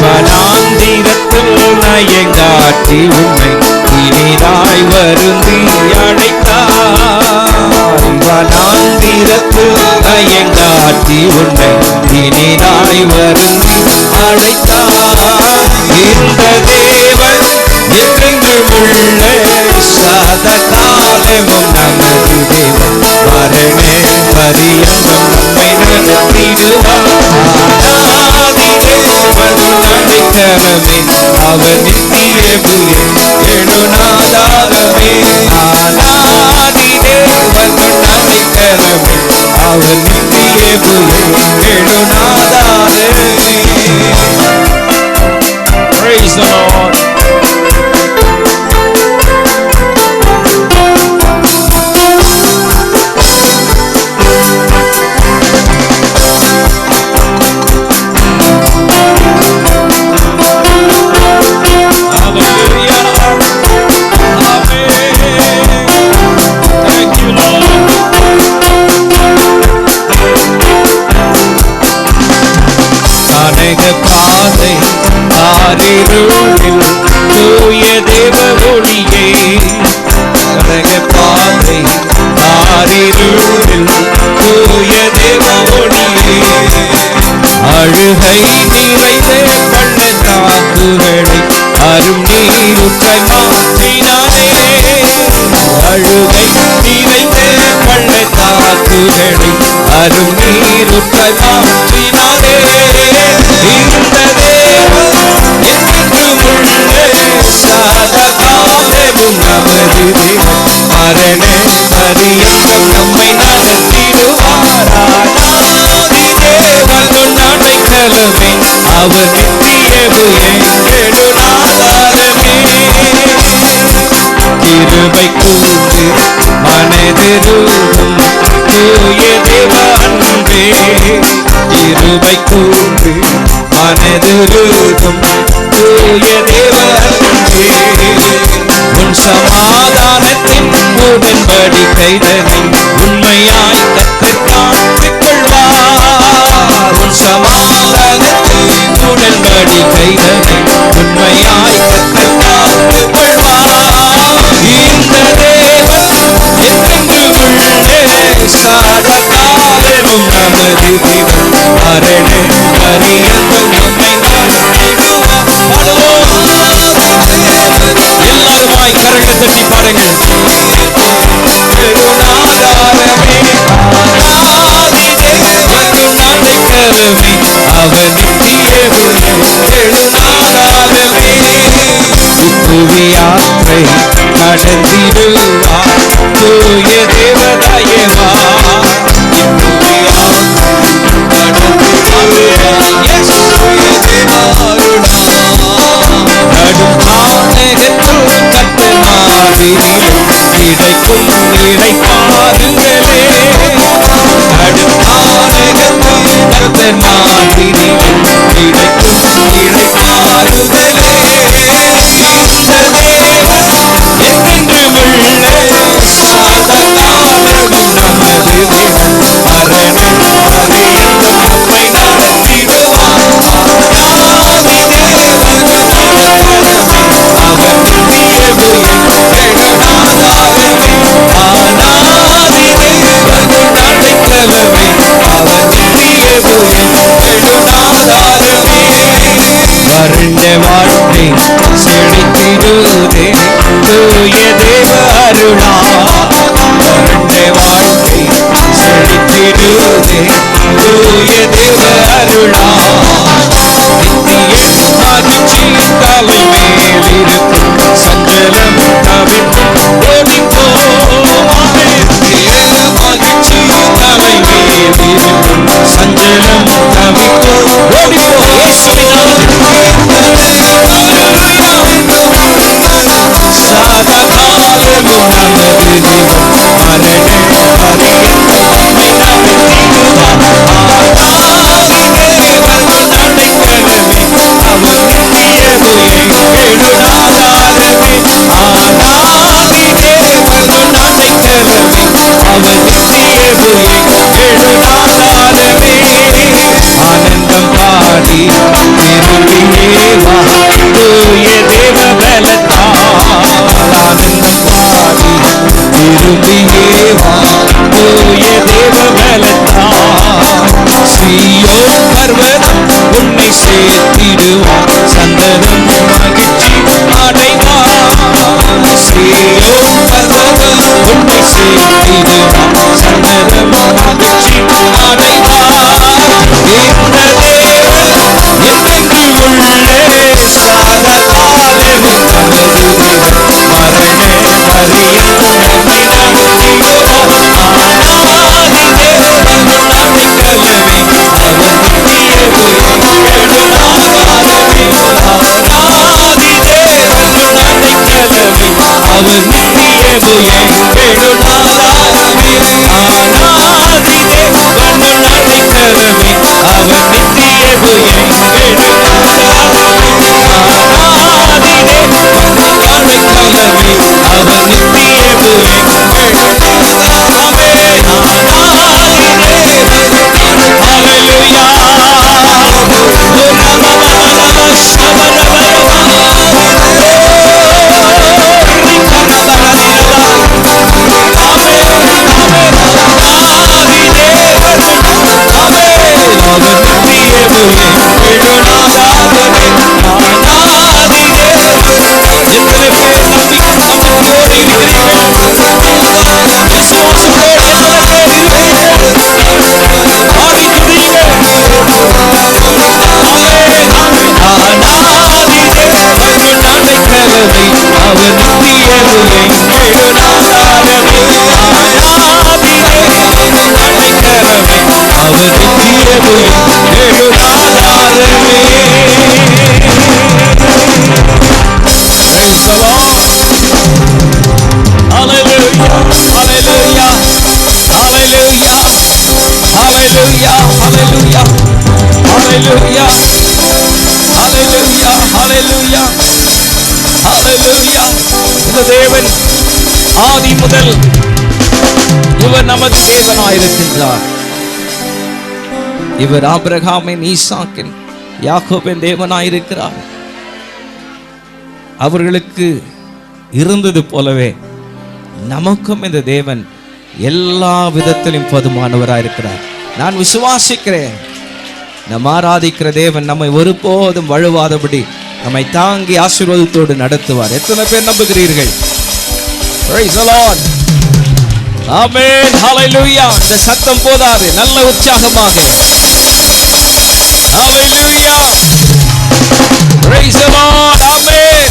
வனாந்திரத்தில் நயங்காட்டி உன்னை இனிதாய் வருந்தி அழைத்தார். வனாந்திரத்தில் நயங்காட்டி உன்னை இனிதாய் வருந்தி அழைத்தார். இந்த தேவன் என்றென்றும் உள்ள சதாகாலமும் நமது தேவன், மரண பரியந்தம் நம்மை நடத்திடுவார். அடைக்கலமே, அவர் நித்திய புயங்களுநாதாரமே. ஆனாதி தேவன் அடைக்கலமே, அவர் நித்திய புயங்களுநாதாரமே. Praise the Lord. இருளில் தூய தேவ ஒளியே. அழுகை நிறைந்த பள்ளத்தாக்குகளை அரும் நீருற்றாய் மாற்றினாரே. அழுகை நிறைந்த பள்ளத்தாக்குகளை அரும் நீருற்றாய் மாற்றினாரே. இந்த தேவன் என்றென்றும் உள்ளே சதா காலமும் நமது தேவன். மரண பரியந்தம் நம்மை நடத்திடுவாரானாதி தேவன் அடைக்கலமே. அவர் நித்தியவு எங்களுள் ஆதாரமே. கிருபை கூர்ந்து மனதிருக்கும் தூய தேவ அன்பே. கிருபை கூர்ந்து மனதிருக்கும் தூய தேவ அன்பே. உன் சமாதானத்தின் உடன்படிக்கைதனை உண்மையாய் கர்த்தர் காத்துக் கொள்வார். உன் சமாதானத்தின் உடன்படிக்கைதனை உண்மையாய் கர்த்தர் காத்துக் கொள்வார். இந்த தேவன் என்றென்றும் உள்ளே சதா காலமும் நமது தேவன். மரண பரியந்தம் நம்மை நடத்திடுவார். எல்லாருமாய் கரங்களை தட்டி பாடுங்கள். பெருநாதாரமே ஆதி தேவன் அடைக்கலமே. அவர் நித்தியவு எழுநாதாரமே. புவி யாத்திரை நடந்திடுவார் தூய தேவதயவா. புவி யாத்திரை நடந்திடுவார் தூய தேவாருணா. நடும் ஆனகத்தில் கர்த்தர் மாதிரிலும் கிடைக்கும் இளைப்பாறுதலே. நடும் ஆனகத்தில் கர்த்தர் மாதிரிலும் கிடைக்கும் இளைப்பாறுதலே. இந்த தேவன் என்றென்றும் உள்ளே சதா காலமும் நமது தேவன். மரண பரியந்தம் நம்மை நடத்திடுவார். ஆதி தேவன் அடைக்கலமே. அவர் நித்தியவு எங்களுள் ஆதாரமே. அநாதி தேவன் அடைக்கலமே. அவர் நித்தியவு எங்களுள் ஆதாரமே. வறண்ட வாழ்க்கை செழித்திடுதே தூய தேவ அருளால். வறண்ட வாழ்க்கை செழித்திடுதே தூய தேவ அருளால். நித்திய மகிழ்ச்சி தலை மேலிருக்கும் சஞ்சலம் தவிர்த்து ஓடிப்போம். நித்திய மகிழ்ச்சி தலை மேலிருக்கும் சஞ்சலம் தவிர்த்து ஓடிப்போம். சதா காலமும் நமது தேவன். மரண பரியந்தம் நம்மை நடத்திடுவார். ஆதி தேவன் அடைக்கலமே. அவர் நித்தியவு எங்களுள் ஆதாரமே. ஆதி தேவன் அடைக்கலமே. அவர் நித்தியவு எங்களுள் ஆதாரமே. ஆனந்தம் பாடி திரும்பியே வா தூய தேவ பலத்தால். ஆனந்தம் பாடி திரும்பியே வா தூய தேவ பலத்தால். சீயோன் பர்வதம் உன்னை சேர்த்திடுவார். சந்தனம் மகிழ்ச்சி அடைவார். சீயோன் பர்வதம் உன்னை சேர்த்திடுவார். சந்தனம் மகிழ்ச்சி அடைவார். இந்த தேவன் என்றென்றும் உள்ளே சதா காலமும் நமது தேவன். மரண பரியந்தம் நம்மை நடத்திடுவார். ஆதி தேவன் அடைக்கலமே. அவர் நித்தியவு எங்களுள் ஆதாரமே. ஆதி தேவன் அடைக்கலமே. அவர் நித்தியவு எங்களுள் ஆதாரமே. Hallelujah. Hallelujah. Hallelujah. Hallelujah. Hallelujah. இந்த தேவன் ஆதி முதல் இவர் நமது தேவனாயிருக்கின்றார். இவர் ஆபிரகாமின், ஈசாக்கின், யாக்கோபின் தேவனாயிருக்கிறார். அவர்களுக்கு இருந்தது போலவே நமக்கும் இந்த தேவன் எல்லா விதத்திலும் போதுமானவராயிருக்கிறார். நான் விசுவாசிக்கிறேன், நம் ஆராதிக்கிற தேவன் நம்மை ஒருபோதும் வழுவாதபடி நம்மை தாங்கி ஆசீர்வாதத்தோடு நடத்துவார். எத்தனை பேர் நம்புகிறீர்கள்? Praise the Lord. Amen. Hallelujah. இந்த சத்தம் போதாது, நல்ல உற்சாகமாக Hallelujah. Praise the Lord. Amen.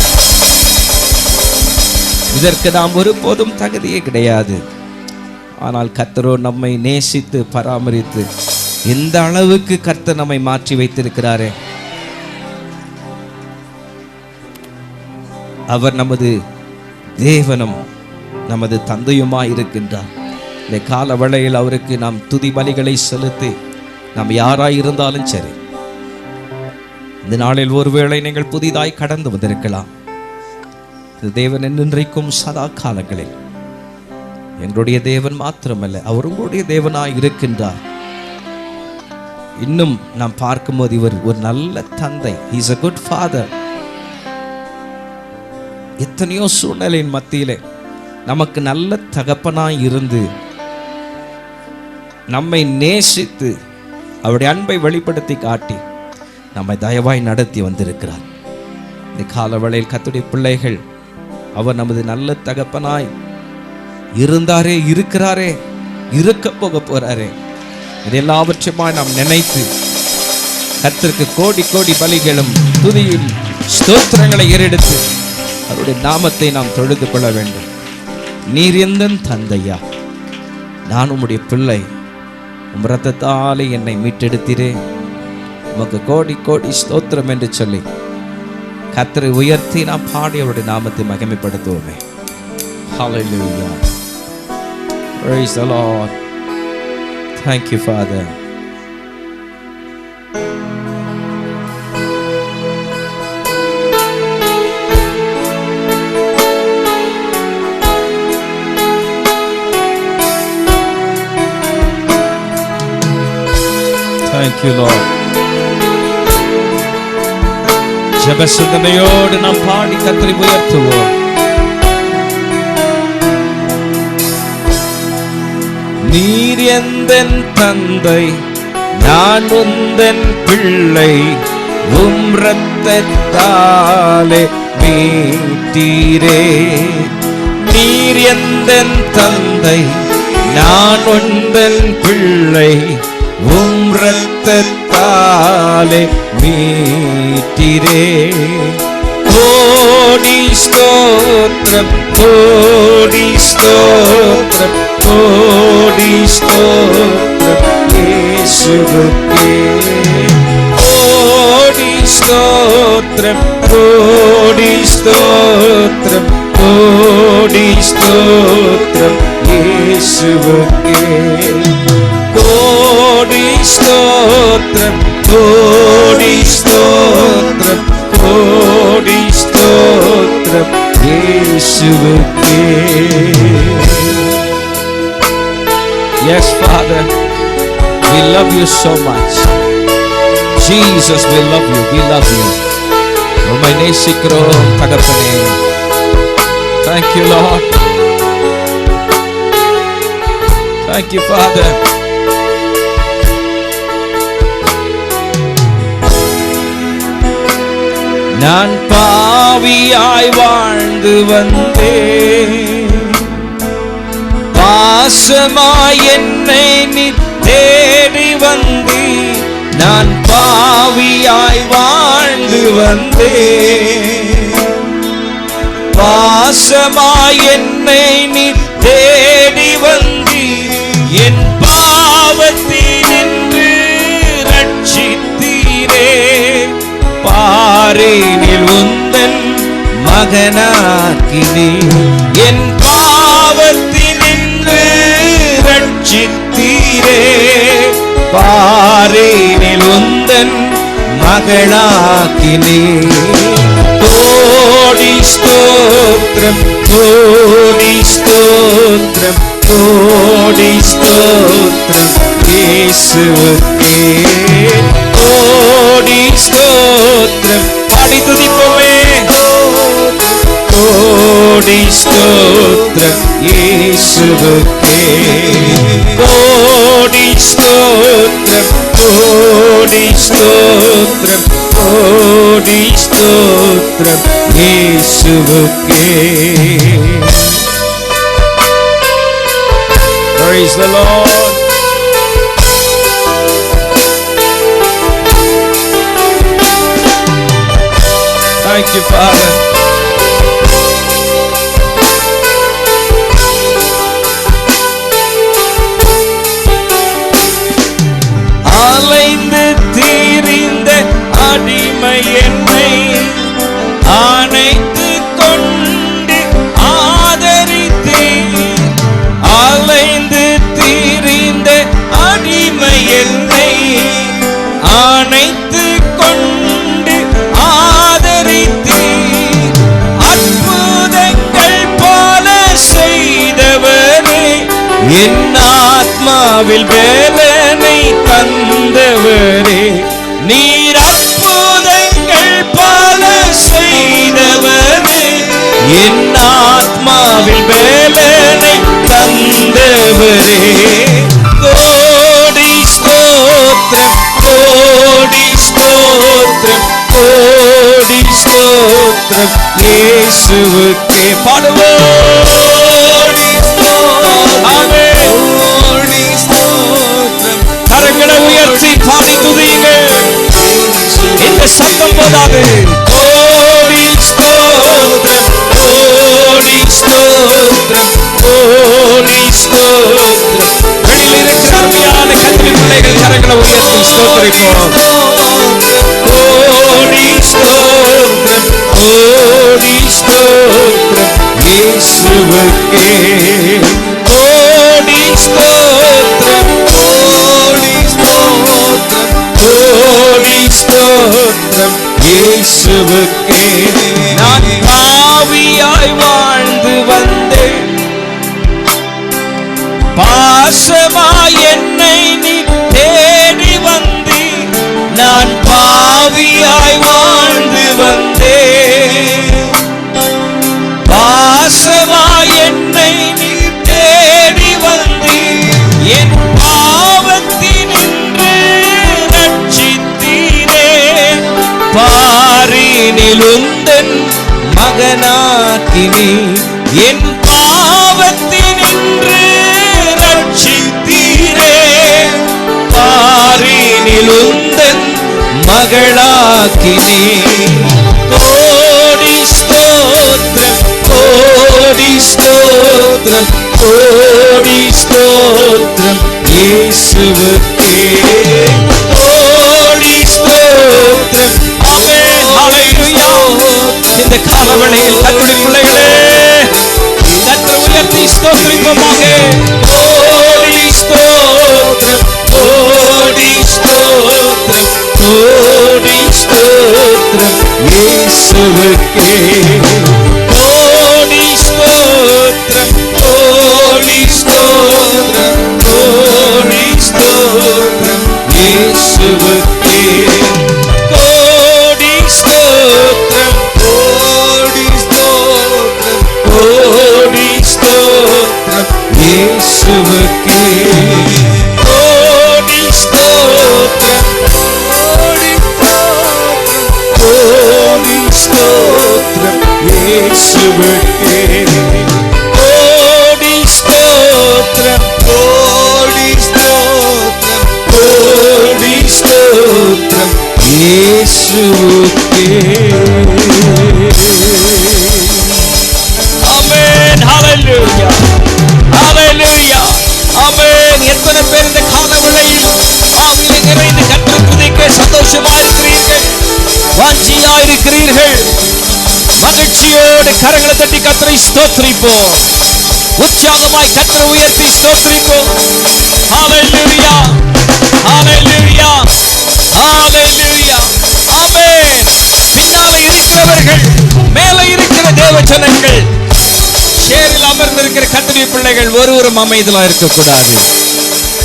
இதற்கு நாம் ஒருபோதும் தகுதியே கிடையாது. ஆனால் கர்த்தரோ நம்மை நேசித்து பராமரித்து இந்த அளவுக்கு கர்த்தர் நம்மை மாற்றி வைத்திருக்கிறாரே. அவர் நமது தேவனும் நமது தந்தையுமாய் இருக்கின்றார். இந்த கால வேளையில் அவருக்கு நாம் துதி பலிகளை செலுத்தி நாம் யாராய் இருந்தாலும் சரி, இந்த நாளில் ஒருவேளை நீங்கள் புதிதாய் கடந்து வந்திருக்கலாம். தேவன் என்றைக்கும் சதா காலங்களில் எங்களுடைய தேவன் மாத்திரமல்ல, அவர் உங்களுடைய தேவனாய் இருக்கின்றார். இன்னும் நாம் பார்க்கும்போது இவர் ஒரு நல்ல தந்தை. He is a good father. எத்தனையோ சூழ்நிலையின் மத்தியிலே நமக்கு நல்ல தகப்பனாய் இருந்து நம்மை நேசித்து அவருடைய அன்பை வெளிப்படுத்தி காட்டி நம்மை தயவாய் நடத்தி வந்திருக்கிறார். இந்த கால வேளையில் கர்த்தருடைய பிள்ளைகள், அவர் நமது நல்ல தகப்பனாய் இருந்தாரே, இருக்கிறாரே, இருக்க போக போறாரே, இது எல்லாவற்றையுமாய் நாம் நினைத்து கர்த்தருக்கு கோடி கோடி பலிகளும் துதியும் ஸ்தோத்திரங்களை ஏறெடுத்து அவருடைய நாமத்தை நாம் தொழுது கொள்ள வேண்டும். நீர் எந்தன் தந்தையா, நான் உம்முடைய பிள்ளை, உம் இரத்தத்தாலே என்னை மீட்டெடுத்தீரே, உமக்கு கோடி கோடி ஸ்தோத்திரம் என்று சொல்லி கர்த்தரை உயர்த்தி நாம் பாடி அவருடைய நாமத்தை மகிமைப்படுத்துவோமே. Hallelujah. Praise the Lord. Thank you, Father. Thank you, Lord. ஜெபசுதனையோடு நாம் பாடி கர்த்தரை உயர்த்துவோம். நீர் எந்தன் தந்தை, நான் உந்தன் பிள்ளை, உம் இரத்தத்தாலே மீட்டீரே. நீர் எந்தன் தந்தை, நான் உந்தன் பிள்ளை, உம் இரத்தத்தாலே மீட்டீரே. கோடி ஸ்தோத்திரம், கோடி ஸ்தோத்திரம், கோடி ஸ்தோத்திரம் இயேசுவுக்கே. கோடி ஸ்தோத்திரம், கோடி ஸ்தோத்திரம், கோடி ஸ்தோத்திரம் இயேசுவுக்கே. கோடி ஸ்தோத்திரம், கோடி ஸ்தோத்திரம், கோடி ஸ்தோத்திரம் இயேசுவுக்கே. Yes, Father, we love you so much. Jesus, we love you, we love you. உம்மை நேசிக்கிறோம் தகப்பனே. Thank you, Lord. Thank you, Father. நான் பாவியாய் வாழ்ந்து வந்தேன், பாசமாய் என்னை நீ தேடி வந்தீர். நான் பாவியாய் வாழ்ந்து வந்தேன், பாசமாய் என்னை நீ தேடி வந்தீர். என் பாவத்தினின்று ரட்சித்தீரே. பாரேனில் உந்தன் மகனாக்கினீர். என் பாவத்தினின்று ரட்சித்தீரே. பாரினில் உந்தன் மகளாக்கினே. கோடி ஸ்தோத்திரம் கோடி ஸ்தோத்திரம் கோடி ஸ்தோத்திரம் இயேசுவுக்கே. கோடி ஸ்தோத்திரம் பாடி துதிப்போமே. கோடி ஸ்தோத்திரம் இயேசுவுக்கே. கோடி ஸ்தோத்திரம் கோடி ஸ்தோத்திரம் கோடி ஸ்தோத்திரம் இயேசுவுக்கே. Praise the Lord. Thank you, Father. அலைந்து தீரிந்த அடிமை என்னை அணைத்து கொண்டு ஆதரித்தீர். அலைந்து தீரிந்த அடிமை என்னை அணைத்து கொண்டு ஆதரித்தீர். அற்புதங்கள் போல செய்தவரே, என் ஆத்மாவில் வேலனை தந்தவரே. நீர் அற்புதங்கள் பல செய்தவரே, என் ஆத்மாவில் வேலனை தந்தவரே. கோடி ஸ்தோத்திரம் கோடி ஸ்தோத்திரம் கோடி ஸ்தோத்திரம் இயேசுவுக்கே. பாடுவோம். கரங்களை உயர்த்தி பாடி துதியுங்கள். இந்த சத்தம் போதாது. கோடி ஸ்தோத்திரம் கோடி ஸ்தோத்திரம் கோடி ஸ்தோத்திரம். வெளியில் இருக்கிற அருமையான கல்வி பிள்ளைகள் கரங்களை உயர்த்தி ஸ்தோத்திரிப்போம். கோடி ஸ்தோத்திரம் கோடி ஸ்தோத்திரம் இயேசுவுக்கே. கோடி ஸ்தோத்திரம் கோடி ஸ்தோத்திரம் கோடி ஸ்தோத்திரம் இயேசுவுக்கே. நான் பாவியாய் வாழ்ந்து வந்தேன், பாசமாய் என்னை நீ தேடி வந்தீர். நான் பாவியாய் வாழ்ந்து வந்தேன், பாசமாய் என்னை நீ தேடி வந்தீர். என் பாவத்தினின்று ரட்சித்தீரே. பாரினில் உந்தன் மகனாக்கினே. என் பாவத்தினின்று ரட்சித்தீரே. பாரினில் உந்தன் மகளாக்கினே. கோடி ஸ்தோத்திரம் கோடி ஸ்தோத்திரம் கோடி ஸ்தோத்திரம் இயேசுவுக்கே. கோடி ஸ்தோத்திரம். ஆமென். ஹல்லேலூயா. இந்த காலவேளையில் கர்த்தருடைய பிள்ளைகளே கர்த்தரை உயர்த்தி ஸ்தோத்திரிப்போமாக. கோடி ஸ்தோத்திரம் கோடி ஸ்தோத்திரம் கோடி ஸ்தோத்திரம் இயேசுவுக்கே. கோடி ஸ்தோத்திரம் கோடி ஸ்தோத்திரம் கோடி ஸ்தோத்திரம் இயேசுவுக்கே. கோடி ஸ்தோத்திரம் கோடி ஸ்தோத்திரம் கோடி ஸ்தோத்திரம் இயேசுவுக்கே. கோடி ஸ்தோத்திரம் கோடி ஸ்தோத்திரம் கோடி ஸ்தோத்திரம் இயேசுவுக்கே. கோடி ஸ்தோத்திரம் கோடி ஸ்தோத்திரம் கோடி ஸ்தோத்திரம் இயேசுவுக்கே. ஆமென். ஹல்லேலூயா ஹல்லேலூயா ஆமென். எத்தனை பேர் இந்த காலவேளையில் ஆவியிலே நிறைந்து கர்த்தரை துதிக்க சந்தோஷமா இருக்கிறீர்கள், வாஞ்சியா இருக்கிறீர்கள். மகிழ்ச்சியோடு கரங்களை தட்டி கர்த்தரை ஸ்தோத்திரிப்போம். உற்சாகமாய் கர்த்தரை உயர்த்தி ஸ்தோத்திரிப்போம். ஹல்லேலூயா ஹல்லேலூயா. பிள்ளைகள் ஒருவரும் அமைதலா இருக்கக்கூடாது.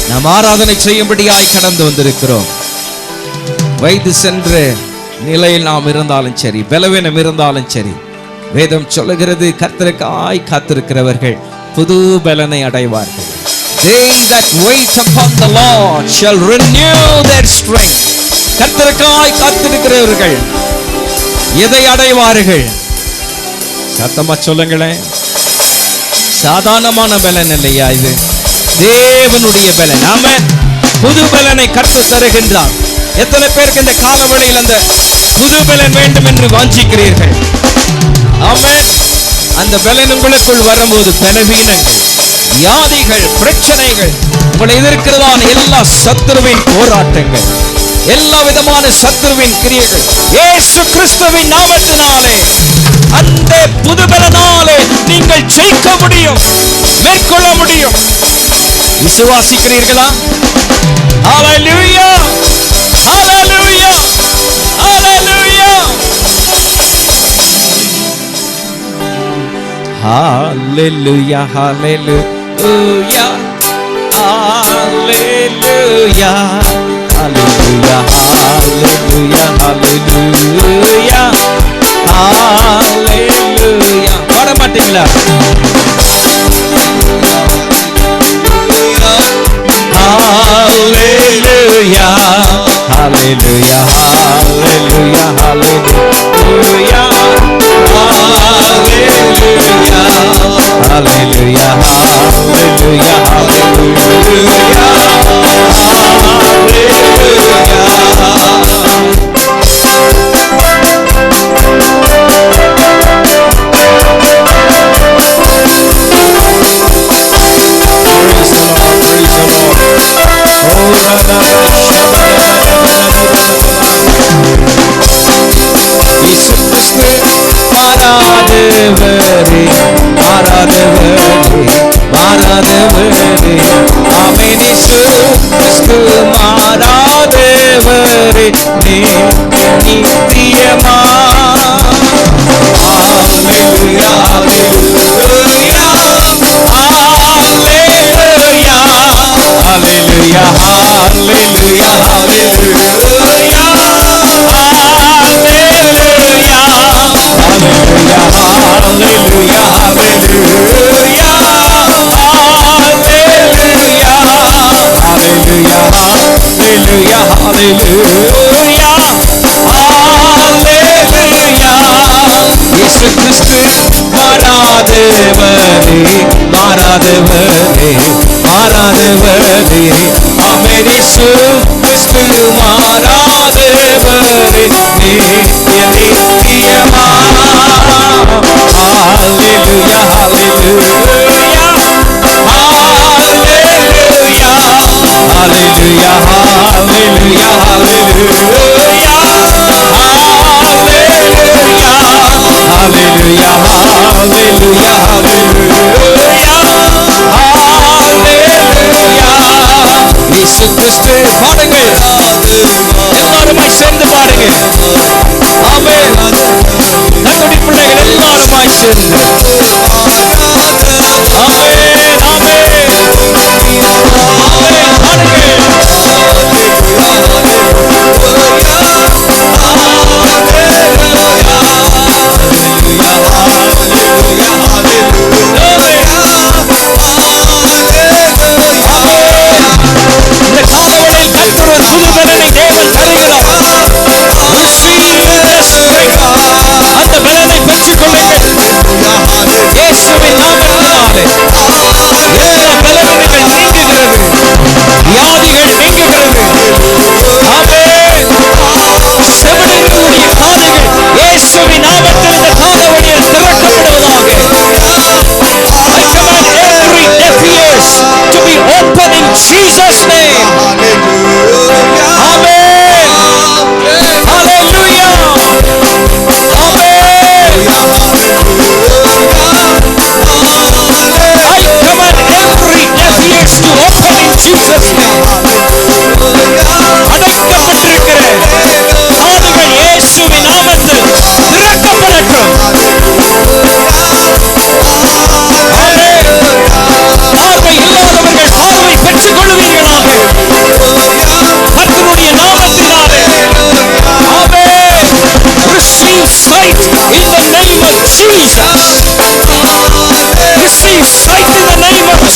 நாம் ஆராதனை செய்யும்படியாய் கடந்து வந்திருக்கிறோம். வயது சென்ற நிலையில் நாம் இருந்தாலும் சரி, பலவீனம் இருந்தாலும் சரி, வேதம் சொல்லுகிறது கர்த்தருக்காய் காத்திருக்கிறவர்கள் புது பலனை அடைவார்கள். They that wait upon the Lord shall renew their strength. கர்த்தருக்காய் காத்திருக்கிறவர்கள் எதை அடைவார்கள்? சத்தமா சொல்லுங்களேன். சாதாரணமான பலன் இல்லையா இது? தேவனுடைய பலன். ஆமென். புது பலனை கர்த்தர் தருகின்றார். எத்தனை பேருக்கு இந்த காலவெளியில் அந்த புது பலன் வேண்டும் என்று வாஞ்சிக்கிறீர்கள்? ஆமென். அந்த பலன் உங்களுக்குள் வரும்போது பலவீனங்கள், வியாதிகள், பிரச்சனைகள், உங்களை எதிர்க்கிறதான எல்லா சத்துருவின் போராட்டங்கள், எல்லா விதமான சத்துருவின் கிரியைகள் இயேசு கிறிஸ்துவின் நாமத்தினாலே அந்த புது பலனாலே நீங்கள் ஜெயிக்க முடியும், மேற்கொள்ள முடியும். விசுவாசிக்கிறீர்களா? ஹalleluya, ஹalleluya, ஹalleluya, ஹalleluya, ஹalleluya, ஹalleluya, hallelujah, hallelujah, hallelujah, hallelujah. பாட மாட்டீங்களா? Hallelujah, hallelujah, hallelujah, hallelujah, hallelujah, hallelujah, hallelujah, இயேசு கிறிஸ்து மாறாதவரே, மாறாதவரே, மாறாதவரே. ஆமென். இயேசு கிறிஸ்து மாறாதவரே, நித்தியமா. ஹalleluya, hallelujah, hallelujah, hallelujah, hallelujah, இயேசு கிறிஸ்து. பாடுங்கள் எல்லாருமாய் சேர்ந்து பாடுங்கள். ஆமென். கர்த்தருடைய பிள்ளைகள் எல்லாருமாய் சேர்ந்து ஆமென், ஆமென், அந்த பலனை பெற்றுக் கொள்ளுங்கள்.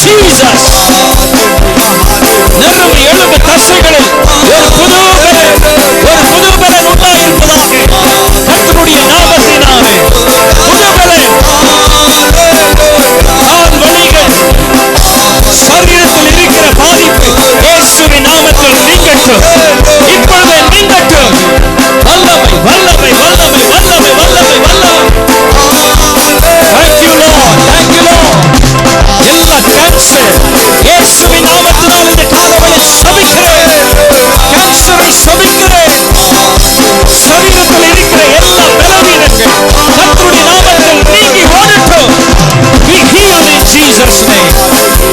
Jesus. நிறுவி எழும்பு தசைகளில் ஒரு புது பலன் உண்டாயிருப்பதாக. கர்த்தருடைய நாமத்தினாலே புது பலன். கால் வலிகள், சரீரத்தில் இருக்கிற பாதிப்பு இயேசுவின் நாமத்தில் நீங்கட்டும். இப்பொழுது நீங்கட்டும். வல்லமை வல்லமை வல்லமை வல்லமை வல்லமை வல்லமை. Thank you Lord, thank you Lord. எல்லா கேன்சர் இயேசுவின் நாமத்தினால் இந்த காலவரை சபிக்கிறேன். கேன்சரை சபிக்கிறேன். சரீரத்தில் இருக்கிற எல்லா பலவீனங்கள் கர்த்தருடைய நாமத்தில் நீங்கி ஓடட்டும். Be healed in Jesus name.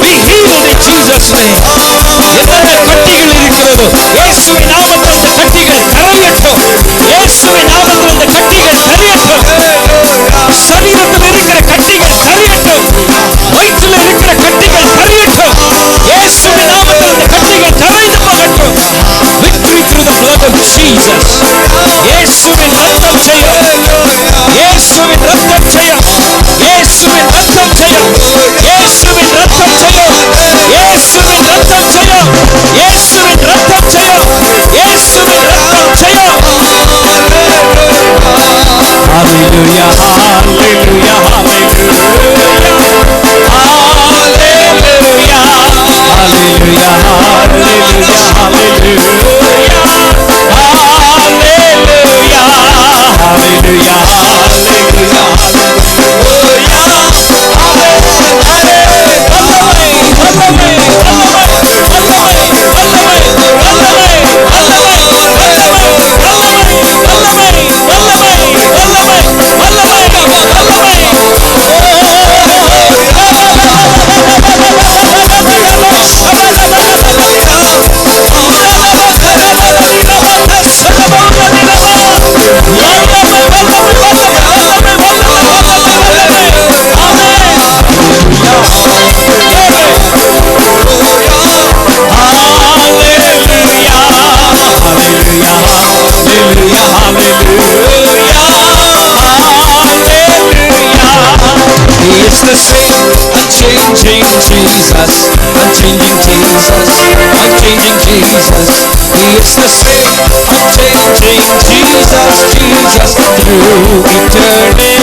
Be healed in Jesus name. என்னென்ன கட்டிகள் இருக்கிறதோ இயேசுவின் நாமத்தில் இந்த கட்டிகள் கரையட்டும். இயேசுவின் நாமத்தில் இந்த கட்டிகள் கரையட்டும். சரீரத்தில் இருக்கிற கட்டிகள் கரையட்டும். வயிற்றில் இருக்கிற கட்டிகள் கரையட்டும். இயேசுவின் நாமத்தில் இந்த கட்டிகள் கரைந்து போகட்டும். Victory through the blood of Jesus. இயேசுவின் ரத்தம் ஜெயம். இயேசுவின் ரத்தம் ஜெயம். இயேசுவின் ரத்தம் ஜெயம். இயேசுவின் ரத்தம் ஜெயம். இயேசுவின் ரத்தம் ஜெயம். இயேசுவின் ரத்தம் ஜெயம். இயேசுவின் ரத்தம் ஜெயம். Hallelujah, hallelujah, hallelujah. Hallelujah, hallelujah, hallelujah, hallelujah, hallelujah, the same, unchanging Jesus, unchanging Jesus, unchanging Jesus. He is the same, unchanging Jesus, Jesus through eternity.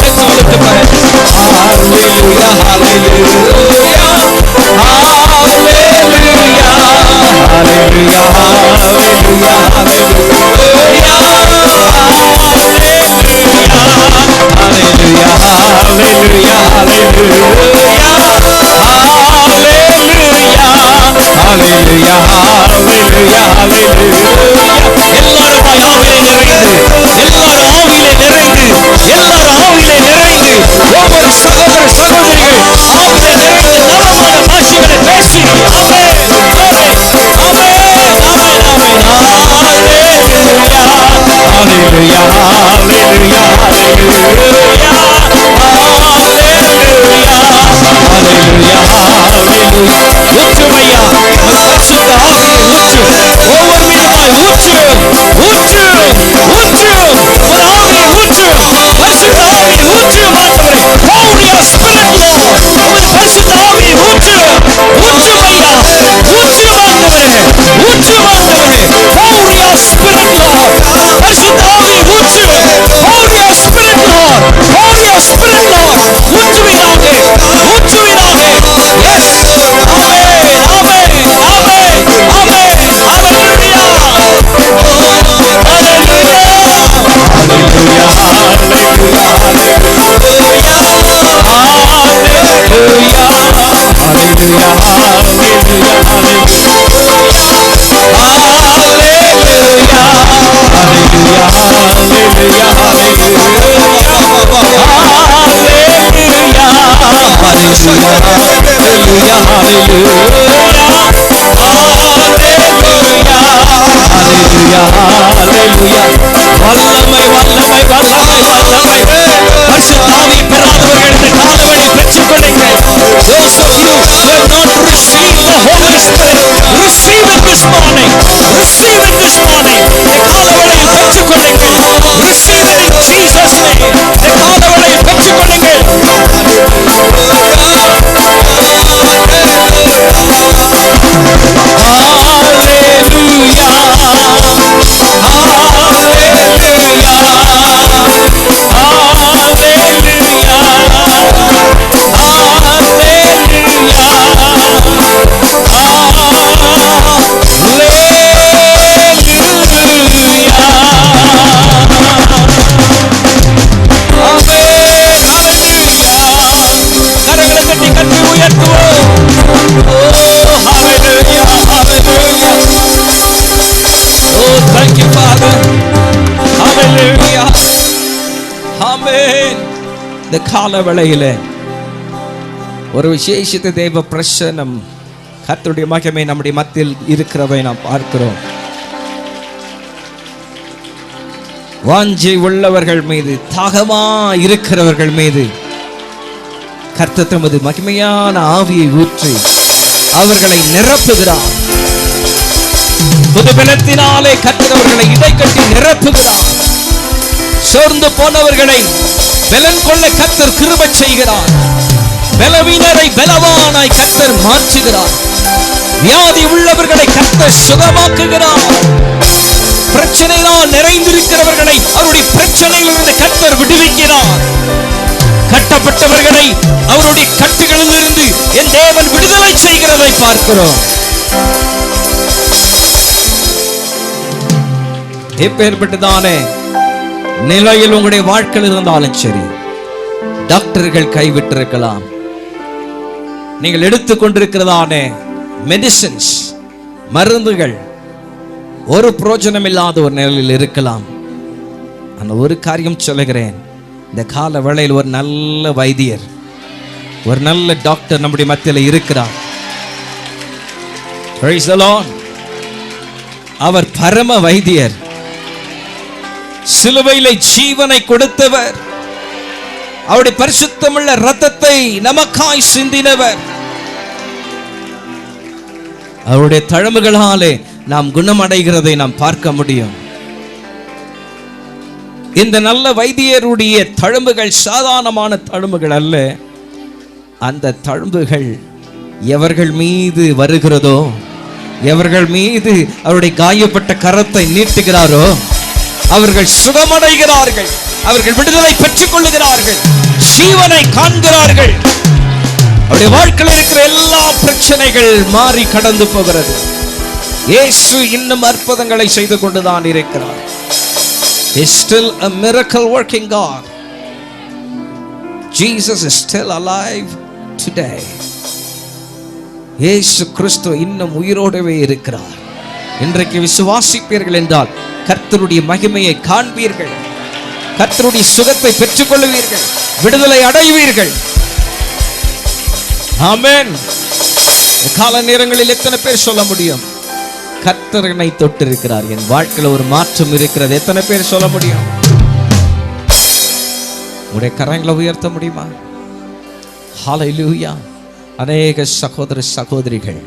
Let's all lift up our hands. Hallelujah, hallelujah, hallelujah, hallelujah, hallelujah, hallelujah, hallelujah, hallelujah, hallelujah. எல்லாரும் ஆவியிலே நிறைந்து, எல்லாரும் ஆவியிலே நிறைந்து, எல்லாரும் ஆவியிலே நிறைந்து, ஒவ்வொரு சகோதர சகோதரிகள் ஆவியிலே நிறைந்து நலமான பாஷைகளை பேசி ஆமென், ஆமென், ஆமென், ஆமென், ஆமென், ஹalleluya, hallelujah, ஊற்றுமையா பரிசுத்த ஆவியை ஊற்று, ஒவ்வொரு மீதுமாய் ஊற்று, ஊற்று, ஊற்று, ஒரு ஆவியை ஊற்று, பரிசுத்த ஆவியை ஊற்று ஆண்டவரே. Pour your spirit Lord, உமது பரிசுத்த ஆவியை ஊற்று, ஊற்றுமையா, ஊற்று ஆண்டவரே, ஊற்று ஆண்டவரே. Pour your spirit Lord, பரிசுத்த ஆவியை ஊற்று. Pour your spirit Lord, pour your spirit Lord, ஊற்றுவீராக, ஊற்றுவீராக. Yes, amen, amen, amen, amen, hallelujah, வல்லமை வல்லமை வல்லமை வல்லமை. பரிசுத்த ஆவியை பெறாதவர்கள் இந்த காலவெளியில் பெற்றுக்கொள்ளுங்கள். Those of you who have not received the Holy Spirit, receive it this morning. Receive it this morning. இந்த காலவெளியில் பெற்றுக்கொள்ளுங்கள். Receive it in Jesus name. இந்த காலவெளியில் பெற்றுக்கொள்ளுங்கள். இந்த கால வேளையில ஒரு விசேஷித்த தேவ பிரசன்னம், கர்த்தருடைய மகிமை நம்முடைய மத்தியில் இருக்கிறதை நாம் பார்க்கிறோம். வாஞ்சை உள்ளவர்கள் மீது, தாகமா இருக்கிறவர்கள் மீது கர்த்தர் தமது மகிமையான ஆவியை ஊற்றி அவர்களை நிரப்புகிறார். புது பலத்தினாலே கர்த்தர் அவர்களை இடைக்கட்டி நிரப்புகிறார். சோர்ந்து போனவர்களை பலன் கொள்ள கர்த்தர் கிருபை செய்கிறார். பலவீனரை பலவானாய் கர்த்தர் மாற்றுகிறார். வியாதி உள்ளவர்களை கர்த்தர் சுகமாக்குகிறார். பிரச்சனையால் நிறைந்திருக்கிறவர்களை அவருடைய பிரச்சனையிலிருந்து கர்த்தர் விடுவிக்கிறார். கட்டப்பட்டவர்களை அவருடைய கட்டுகளிலிருந்து என் தேவன் விடுதலை செய்கிறதை பார்க்கிறோம். எப்பேற்பட்டதானே நிலையில் உங்களுடைய வாழ்க்கையில் இருந்தாலும் சரி, டாக்டர்கள் கைவிட்டிருக்கலாம், நீங்கள் எடுத்துக்கொண்டிருக்கிறதானே மெடிசின்ஸ், மருந்துகள் ஒரு பிரயோஜனம் இல்லாத ஒரு நிலையில் இருக்கலாம். ஆனால் ஒரு காரியம் சொல்லுகிறேன், இந்த கால வேளையில் ஒரு நல்ல வைத்தியர், ஒரு நல்ல டாக்டர் நம்முடைய மத்தியில் இருக்கிறார். Praise the Lord. அவர் பரம வைத்தியர், சிலுவையிலே ஜீவனை கொடுத்தவர், அவருடைய பரிசுத்தமுள்ள இரத்தத்தை நமக்காய் சிந்தினவர். அவருடைய தழும்புகளாலே நாம் குணமடைகிறதை நாம் பார்க்க முடியும். இந்த நல்ல வைத்தியருடைய தழும்புகள் சாதாரணமான தழும்புகள் அல்ல. அந்த தழும்புகள் எவர்கள் மீது வருகிறதோ, எவர்கள் மீது அவருடைய காயப்பட்ட கரத்தை நீட்டுகிறாரோ அவர்கள் சுகமடைகிறார்கள், அவர்கள் விடுதலை பெற்றுக் கொள்ளுகிறார்கள், ஜீவனை காண்கிறார்கள். அவருடைய வாழ்க்கையில் இருக்கிற எல்லா பிரச்சனைகள் மாறி கடந்து போகிறது. இயேசு இன்னும் அற்புதங்களை செய்து கொண்டுதான் இருக்கிறார். He is still a miracle working God. Jesus is still alive today. இயேசு கிறிஸ்து இன்னும் உயிரோடவே இருக்கிறார். இன்றைக்கு விசுவாசிப்பீர்கள் என்றால் கர்த்தருடைய மகிமையை காண்பீர்கள், கர்த்தருடைய சுகத்தை பெற்றுக் கொள்வீர்கள், விடுதலை அடைவீர்கள். ஆமென். கால நேரங்களில் எத்தனை பேர் சொல்ல முடியும், கர்த்தர் என்னை தொட்டிருக்கிறார், என் வாழ்க்கையில் ஒரு மாற்றம் இருக்கிறது? எத்தனை பேர் சொல்ல முடியும்? உடைய கரங்களை உயர்த்த முடியுமா? ஹல்லேலூயா. அநேக சகோதர சகோதரிகள்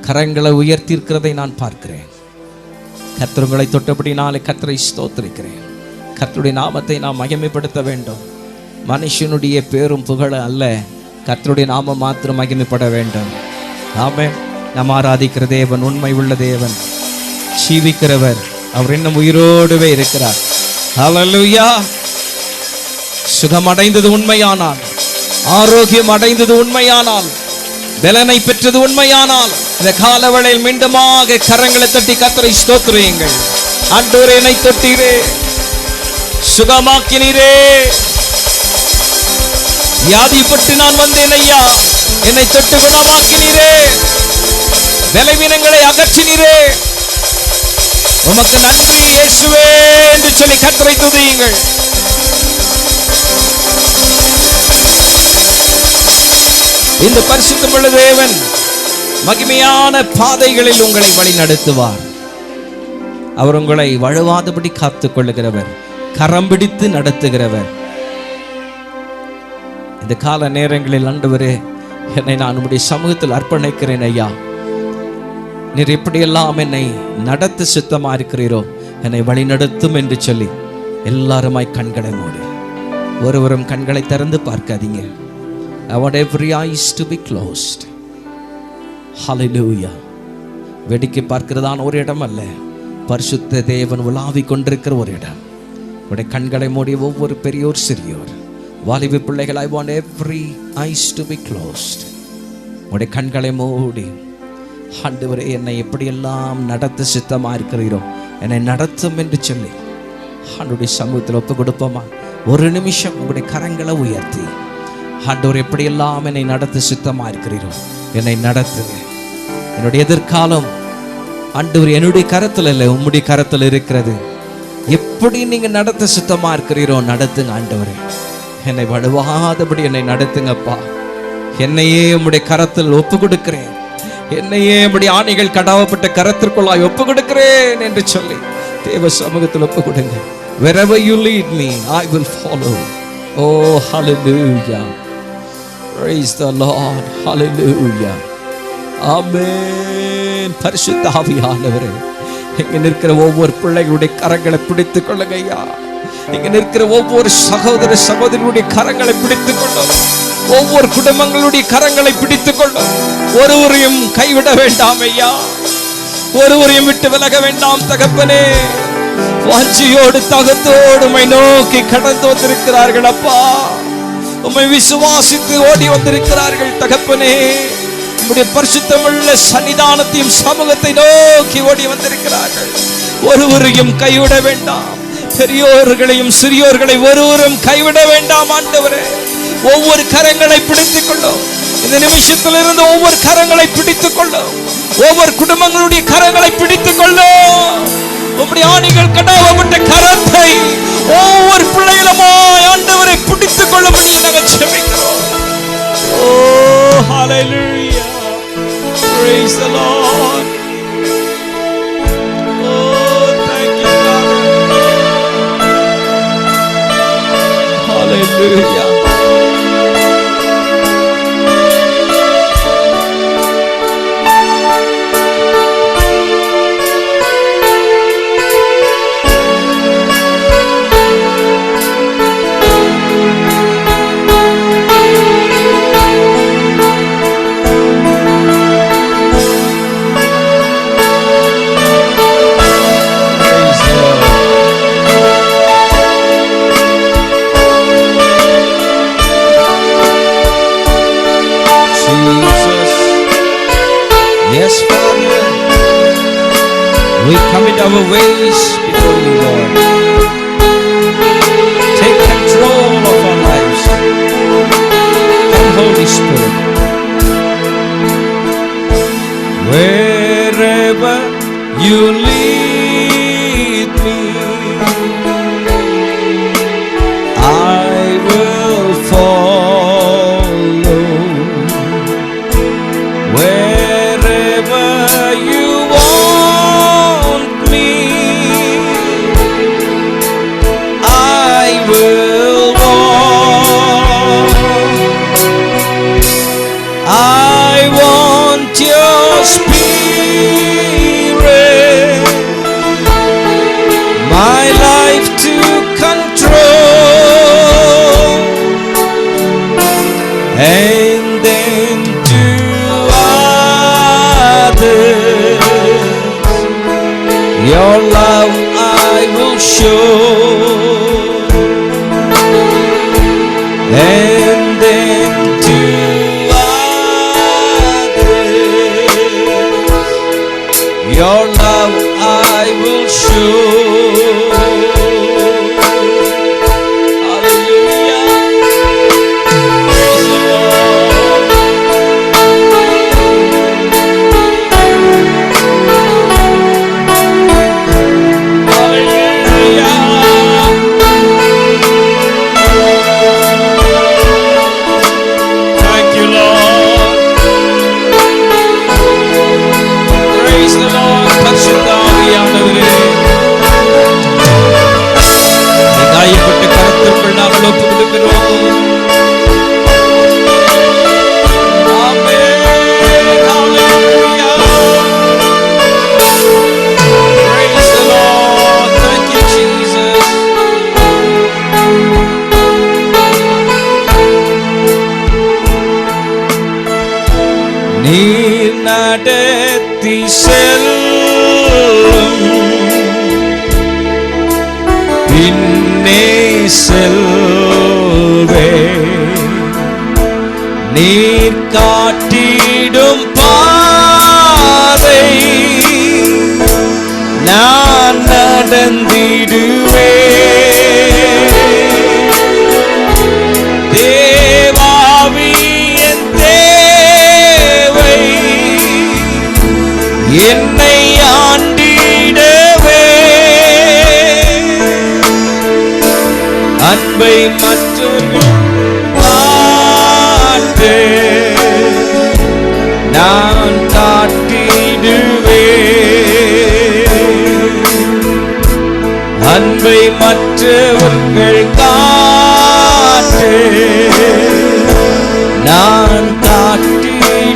கரங்களை உயர்த்தி இருக்கிறதை நான் பார்க்கிறேன். கர்த்தர்களை தொட்டபடினாலே கர்த்தரை ஸ்தோத்திரிக்கிறேன். கர்த்தருடைய நாமத்தை நாம் மகிமைப்படுத்த வேண்டும். மனுஷனுடைய பேரும் புகழ அல்ல, கர்த்தருடைய நாமம் மாத்திரம் மகிமைப்பட வேண்டும். ஆமென். நாம் ஆராதிக்கிற தேவன் உண்மை உள்ள தேவன், ஜீவிக்கிறவர். அவர் இன்னும் உயிரோடுவே இருக்கிறார். ஹல்லேலூயா. சுகம் அடைந்தது உண்மையானால், ஆரோக்கியம் அடைந்தது உண்மையானால், பலனை பெற்றது உண்மையானால், இந்த காலவளையில் மீண்டுமாக கரங்களை தட்டி கர்த்தரை ஸ்தோத்திரியுங்கள். ஆண்டவரே, என்னை தொட்டீரே, சுகமாக்கினீரே. வியாதிப்பட்டு நான் வந்தேன் ஐயா, என்னை தொட்டு குணமாக்கினீரே, பலவீனங்களை அகற்றினீரே. உமக்கு நன்றி இயேசுவே என்று சொல்லி கர்த்தரை துதியுங்கள். இந்த பரிசுத்தமுள்ள தேவன் மகிமையான பாதைகளில் உங்களை வழி நடத்துவார். அவர் உங்களை வழுவாதபடி காத்துக் கொள்ளுகிறவர், கரம் பிடித்து நடத்துகிறவர். இந்த கால நேரங்களில் ஆண்டவரே, என்னை நான் உம்முடைய சமூகத்தில் அர்ப்பணிக்கிறேன் ஐயா. நீர் எப்படியெல்லாம் என்னை நடத்த சுத்தமா இருக்கிறீரோ என்னை வழி நடத்தும் என்று சொல்லி எல்லாருமாய் கண்களை மூடி, ஒருவரும் கண்களை திறந்து பார்க்காதீங்க. I want every eyes to be closed. Hallelujah. வேடிக்கை பார்க்கிறதான ஒரு இடம் அல்ல, பரிசுத்த தேவன் உலாவிக் கொண்டிருக்கிற ஒரு இடம். உடைய கண்களை மூடி ஒவ்வொரு பெரியோர் சிறியோர் வாலிப பிள்ளைகள், I want every eyes to be closed. உடைய கண்களை மூடி, ஆண்டவரே என்னை எப்படியெல்லாம் நடத்த சித்தமா இருக்கிறீரோ என்னை நடத்தும் என்று சொல்லி ஆண்டவருடைய சமூகத்தில் ஒப்பு கொடுப்போமா? ஒரு நிமிஷம் உங்களுடைய கரங்களை உயர்த்தி, ஆண்டவர் எப்படியெல்லாம் என்னை நடத்த சித்தமா இருக்கிறீரோ என்னை நடத்துங்க. என்னுடைய எதிர்காலம் ஆண்டவர் என்னுடைய கரத்தில் இல்லை, உம்முடைய கரத்தில் இருக்கிறது. எப்படி நீங்க நடத்த சித்தமா இருக்கிறீரோ நடத்துங்க ஆண்டவரே. என்னை வடுவாதபடி என்னை நடத்துங்கப்பா. என்னையே உம்முடைய கரத்தில் ஒப்பு கொடுக்கிறேன், என்னையே உம்முடைய ஆணைகள் கடாவப்பட்ட கரத்திற்குள்ளாய் ஒப்பு கொடுக்கிறேன் என்று சொல்லி தேவ சமூகத்தில் ஒப்பு கொடுங்க. Wherever you lead me, I will follow. Oh, hallelujah. Praise the Lord. Hallelujah. Amen. பரிசுத்த ஆவியானவரே, இங்க நிற்கிற ஒவ்வொரு பிள்ளைகளுடைய கரங்களை பிடித்துக் கொள்ளுங்க ஐயா. இங்க நிற்கிற ஒவ்வொரு சகோதர சகோதரியுடைய கரங்களை பிடித்துக் கொள்ளும், ஒவ்வொரு குடும்பங்களுடைய கரங்களை பிடித்துக் கொள்ளும். ஒருவரையும் கைவிட வேண்டாம் ஐயா, ஒருவரையும் விட்டு விலக வேண்டாம் தகப்பனே. வாஞ்சியோடு தகத்தோடு உம்மை நோக்கி கடந்து வந்திருக்கிறார்கள் அப்பா. உம்மை விசுவாசித்து ஓடி வந்திருக்கிறார்கள் தகப்பனே. உம்முடைய பரிசுத்தமுள்ள சன்னிதானத்தையும் சமூகத்தை நோக்கி ஓடி வந்திருக்கிறார்கள். ஒருவரையும் கைவிட வேண்டாம், பெரியோர்களையும் சிறியோர்களை ஒருவரும் கைவிட வேண்டாம் ஆண்டவரே. ஒவ்வொரு கரங்களை பிடித்துக் கொள்ளும், இந்த நிமிஷத்திலிருந்து ஒவ்வொரு கரங்களை பிடித்துக் கொள்ளும், ஒவ்வொரு குடும்பங்களுடைய கரங்களை பிடித்துக் கொள்ளும். உம்முடைய ஆணிகள் கடாவப்பட்ட கரத்தை ஒவ்வொரு பிள்ளைகளுமாய் ஆண்டவரை பிடித்துக் கொள்ளும்படி நாங்கள் ஜெபிக்கிறோம். Oh, hallelujah. Praise the Lord. Oh, thank you, God. Hallelujah. Yes, Father, we commit our ways before you, Lord. Take control of our lives. Come, Holy Spirit. Wherever you lead me, I will follow. Wherever you want me, I will walk. I want your spirit, my life to control, and then to your love I will show, and then to others your love I will show. நீர் நடத்தி செல்லும் பின்னே செல்வே, நீர் காட்டிடும் பாதை நான் நடந்திடுவே. என்னை ஆண்டிடவே அன்பை மற்றவர்கள் அன்பை மற்றவர்கள் காட்டு நான் காட்டிடுவேன்.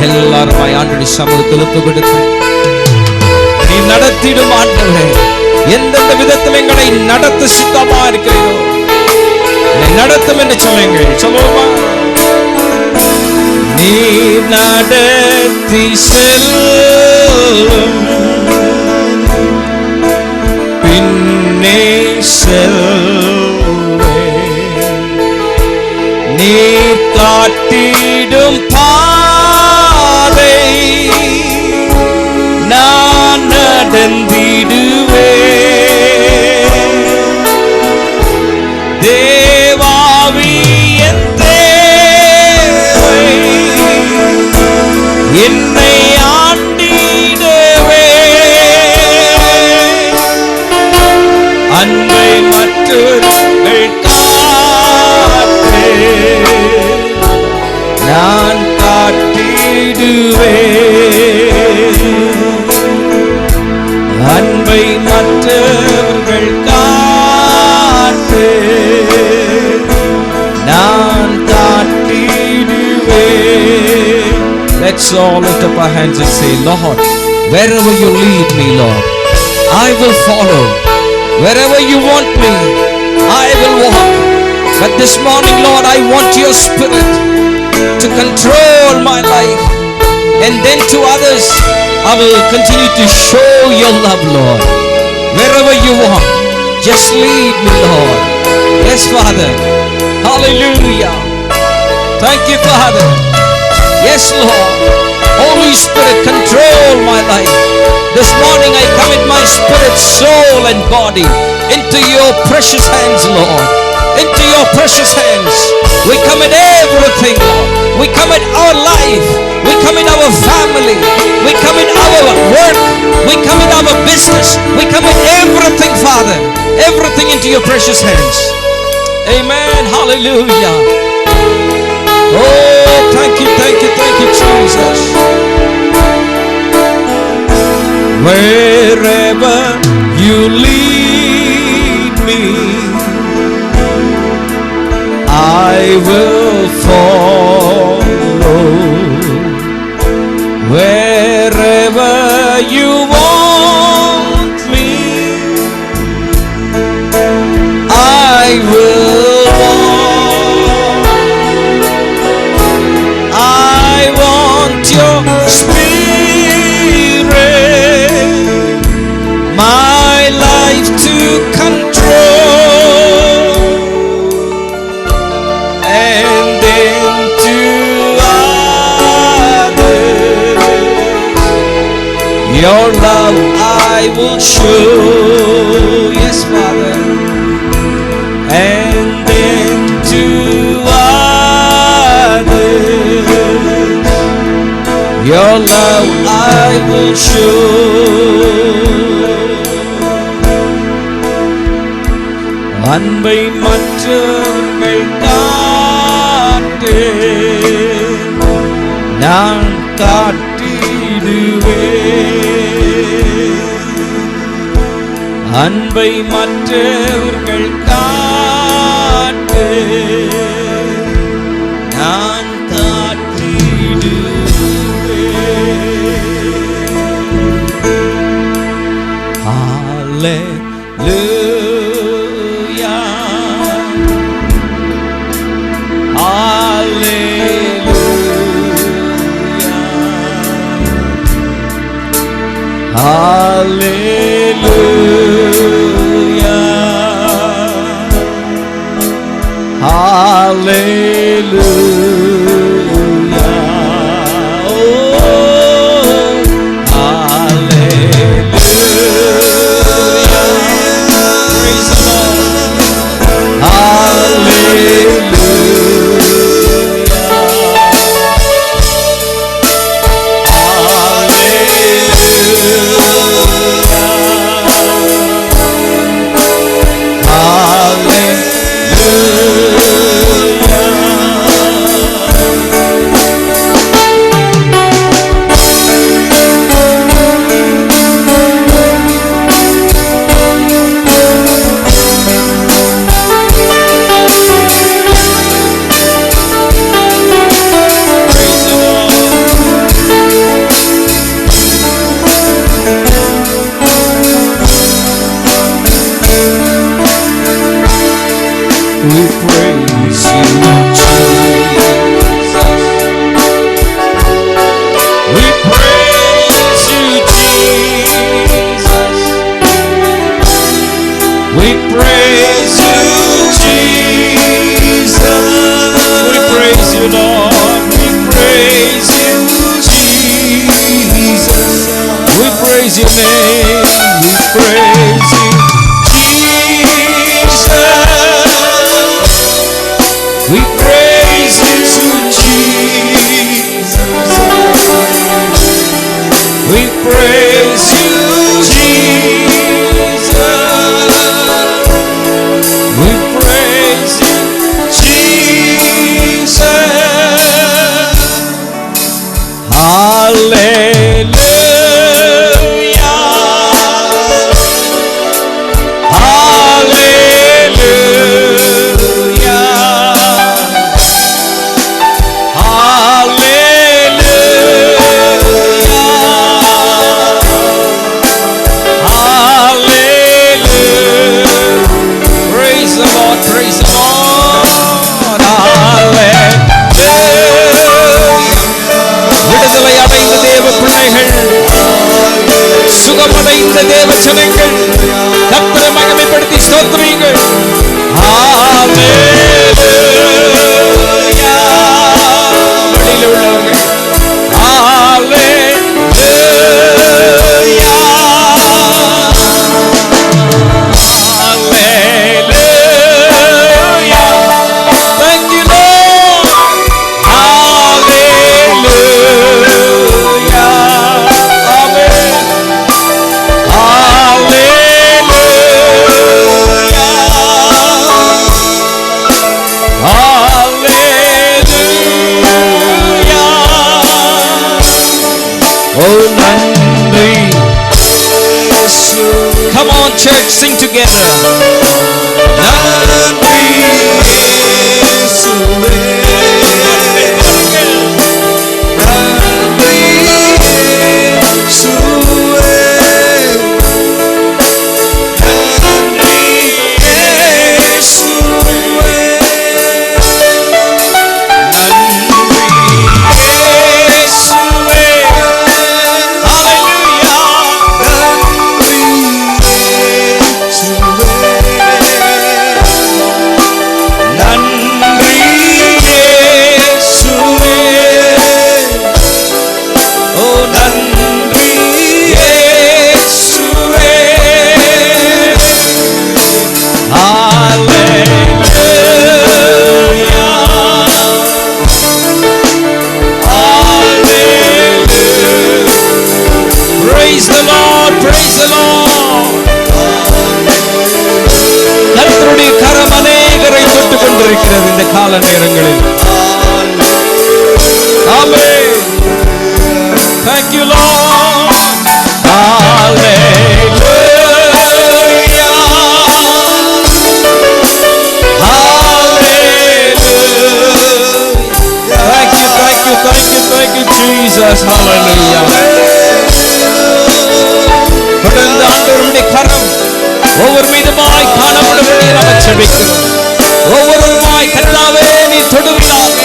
எல்லாரும் ஆண்டவருடைய சமூகத்தில் ஒப்பு கொடுத்து நீ நடத்திடும் ஆண்டவரே, எந்தெந்த விதத்தில் எங்களை நடத்த சித்தமா இருக்கிறீரோ நடத்தும் என்று சொல்லுங்கள். சொல்லுவோமா? நீ நடத்தி செல்லும் பின்னே செல்வே, நீ காட்டிடும் பாதை நான் நடந்திடுவே. தேவாவி என் தேவை என்னை ஆண்டிடவே, அன்பை மற்றவர்கள் காட்டு நான் காட்டிடுவே. அன்பை மற்றவர்கள் காட்டு நான் காட்டிடுவே. Let's all lift up our hands and say, Lord, wherever you lead me, Lord, I will follow. Wherever you want me, I will walk. But this morning, Lord, I want your Spirit to control my life. And then to others, I will continue to show your love, Lord. Wherever you want, just lead me, Lord. Yes, Father. Hallelujah. Thank you, Father. Yes, Lord. Holy Spirit, control my life. This morning I commit my spirit, soul and body into your precious hands, Lord. Into your precious hands. We commit everything, Lord. We commit our life. We commit our family. We commit our work. We commit our business. We commit everything, Father. Everything into your precious hands. Amen. Hallelujah. Oh, thank you, Jesus. Wherever you lead me, I will follow. Wherever you want me, I will walk. I want your Spirit, my life to control, and then to others your love I will show. Yes, Father. And then to others your love I will show. அன்பை மற்றவர்கள் காட்டு நான் காட்டிடுவே. அன்பை மற்றவர்கள் காட்டு நான் காட்டிடுவே. Hallelujah. Hallelujah. Hallelujah. Oh, hallelujah. Praise the Lord. Hallelujah. Hallelujah. name, we praise you, Jesus. We praise you, Jesus. We praise you, Jesus. We praise you, Jesus. Hallelujah. சுகமடைந்த தேவ ஜனங்கள் கர்த்தரை மகிமைப்படுத்தி ஸ்தோத்திரியுங்கள். ஹல்லேலூயா. வெளியில உள்ளவங்க ஹல்லேலூயா. ஹல்லேலூயா. Thank you Lord. Hallelujah. Come on, church, sing together. Nandri Yesuve, Nandri Yesuve, Nandri Yesuve, Nandri Yesuve. Praise the Lord, praise the Lord. கர்த்தருடைய கரம் அநேகரை தொட்டுக் கொண்டிருக்கிறது இந்த கால நேரங்களில். ஆமென். Thank you Lord. Hallelujah. Hallelujah. Thank you, thank you, thank you, thank you Jesus. Hallelujah. தொடர்ந்து ஆண்டவருடைய கரம் ஒவ்வொரு மீதுமாய் காணப்படும்படி நாம் ஜெபிக்கிறோம். ஒவ்வொருவருமாய் கர்த்தாவே நீ தொடுவீராக.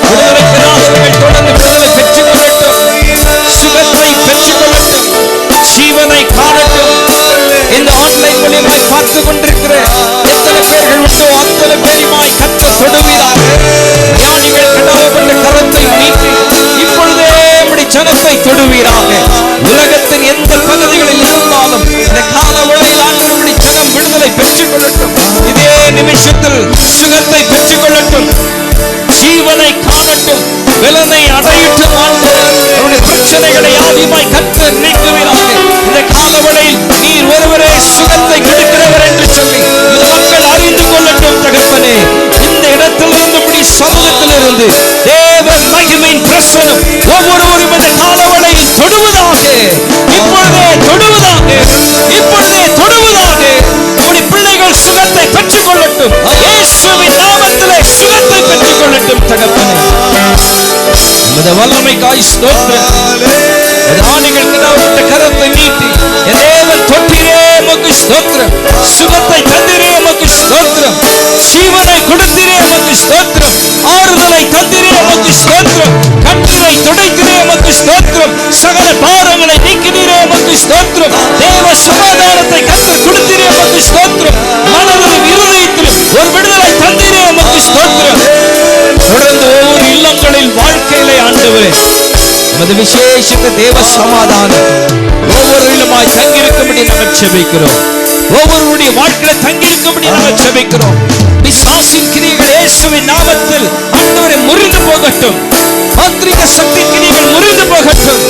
விடுதலை பெறாதவர்கள் தொடர்ந்து விடுதலை பெற்றுக் கொள்ளட்டும். சுகத்தை பெற்றுக் கொள்ளட்டும். ஜீவனை காணட்டும். இந்த ஆன்லைன் மூலியமாய் பார்த்து கொண்டிருக்கிற எத்தனை பேர்கள் உண்டோ அத்தனை பேருமாய் கர்த்தர் தொடுவீராக. ஞானிகள் கடவுளப்பட்ட கரத்தை நீட்டி இப்பொழுதே நம்முடைய ஜனத்தை தொடுவீராக. உலகத்தின் எந்த பகுதிகளில் இருந்தாலும் இந்த கால வேளையில் ஆண்டவருடைய ஜனம் விடுதலை பெற்றுக் கொள்ளட்டும். இதே நிமிஷத்தில் சுகத்தை பெற்றுக் கொள்ளட்டும். ஜீவனை காணட்டும். பலனை அடையட்டும். அவருடைய பிரச்சனைகளை ஆதிமாய் கர்த்தர் நீக்குவீராக. இந்த கால வேளையில் நீர் ஒருவரே சுகத்தை கொடுக்கிறவர் என்று சொல்லி இந்த மக்கள் அறிந்து கொள்ளட்டும். தகப்பனே, இந்த இடத்திலிருந்து இப்படி சமூகத்திலிருந்து தேவ மகிமையின் பிரசனம் ஒவ்வொருவரும் இந்த கால வேளையில் தொடுவதாக. இப்பொழுதே தொடுவதாக. இப்பொழுதே தொடுவதாக. உம்முடைய பிள்ளைகள் சுகத்தை பெற்றுக் கொள்ளட்டும். இயேசுவின் நாமத்திலே சுகத்தை பெற்றுக் கொள்ளட்டும். தகப்பனே, உமது வல்லமைக்காய் ஸ்தோத்திரம். ஞானிகள் கடவுளப்பட்ட கரத்தை நீட்டி தேவன் தொட்டிரே உமக்கு ஸ்தோத்திரம். சுகத்தை தந்திரே உமக்கு ஸ்தோத்திரம். ஜீவனை கொடுத்திரே உமக்கு ஸ்தோத்திரம். ஆறுதலை தந்திரே உமக்கு ஸ்தோத்திரம். கண்ணீரை துடைத்திரே உமக்கு ஸ்தோத்திரம். சகல பாரங்களை நீக்கினீரே உமக்கு ஸ்தோத்திரம். தேவ சமாதானத்தை கர்த்தர் கொடுத்திரே உமக்கு ஸ்தோத்திரம். மனதிலும் இருதயத்திலும் ஒரு விடுதலை தந்திரே உமக்கு ஸ்தோத்திரம். தொடர்ந்து ஒவ்வொரு இல்லங்களில் வாழ்க்கையிலே ஆண்டவரே நமது விசேஷித்த தேவ சமாதானம் ஒவ்வொருவருமாய் தங்கியிருக்கும்படி நாங்கள் செபிக்கிறோம். ஒவ்வொருவருடைய வாழ்க்கையில தங்கியிருக்கும்படி நாங்கள் செபிக்கிறோம். பிசாசின் கிரியைகள் இயேசுவின் நாமத்தில் ஆண்டவரே முறிந்து போகட்டும். மாந்திரீக சக்தி கிரியைகள் முறிந்து போகட்டும்.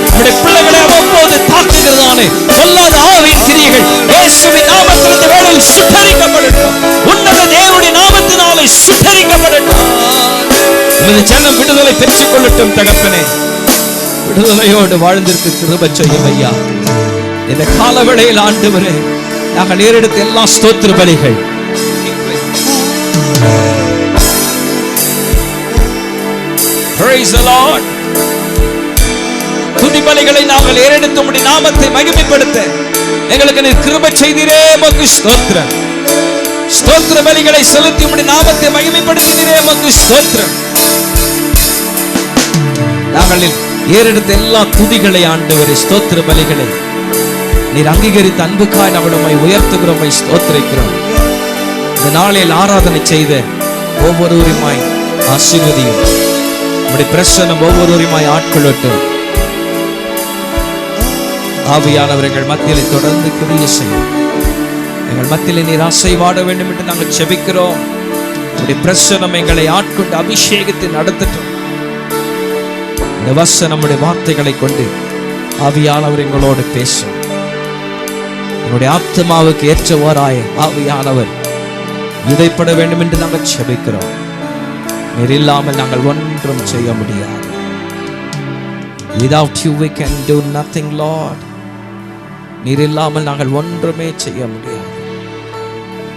நம்முடைய பிள்ளைகளை அவ்வப்போது தாக்குகிறதானே பொல்லாத ஆவியின் கிரியைகள் இயேசுவின் நாமத்தில் இந்த வேளையில் சுட்டரிக்கப்படட்டும். உன்னத தேவனுடைய நாமத்தினாலே சுட்டரிக்கப்படட்டும். இந்த ஜனம் விடுதலை பெற்றுக் கொள்ளட்டும். தகப்பனே, விடுதலையோடு வாழ்ந்திருக்கு கிருபை செய்யும் ஐயா. இந்த காலவேளையில் ஆண்டவரே, நாங்கள் ஏறெடுத்த எல்லா ஸ்தோத்திர பலிகள் Praise the Lord. துதி பலிகளை நாங்கள் ஏறெடுத்து உம்முடைய நாமத்தை மகிமைப்படுத்த எங்களுக்கு நீர் கிருபை செய்தீரே, உமக்கு ஸ்தோத்திரம். ஸ்தோத்திர பலிகளை செலுத்தி உம்முடைய நாமத்தை மகிமைப்படுத்தினீரே, உமக்கு ஸ்தோத்திரம். நாங்கள் ஏறெடுத்த எல்லா துதிகளை ஆண்டவரே, ஸ்தோத்திர பலிகளை நீர் அங்கீகரித்த அன்புக்காய் நாங்கள் உம்மை உயர்த்துகிறோம், ஸ்தோத்திரிக்கிறோம். இந்த நாளில் ஆராதனை செய்த ஒவ்வொருவருமாய் ஆசீர்வதியும். உம்முடைய பிரசன்னம் ஒவ்வொருவருமாய் ஆட்கொள்ளட்டும். ஆவியானவர்கள் மத்தியில் தொடர்ந்து கிரியை செய்யும். எங்கள் மத்தியில் நீர் அசைவாட வேண்டும் என்று நாங்கள் செபிக்கிறோம். உம்முடைய பிரசன்னம் எங்களை ஆட்கொண்டு அபிஷேகத்தை நடத்தட்டும். இந்த வசனம் நம்முடைய வார்த்தைகளை கொண்டு ஆவியானவர் எங்களோடு பேசும். என்னுடைய ஆத்மாவுக்கு ஏற்றவாராய் ஆவியானவர் விதைப்பட வேண்டும் என்று நாங்கள் செபிக்கிறோம். நீர் இல்லாமல் நாங்கள் ஒன்றும் செய்ய முடியாது. Without you we can do nothing, Lord. நீர் இல்லாமல் நாங்கள் ஒன்றுமே செய்ய முடியாது.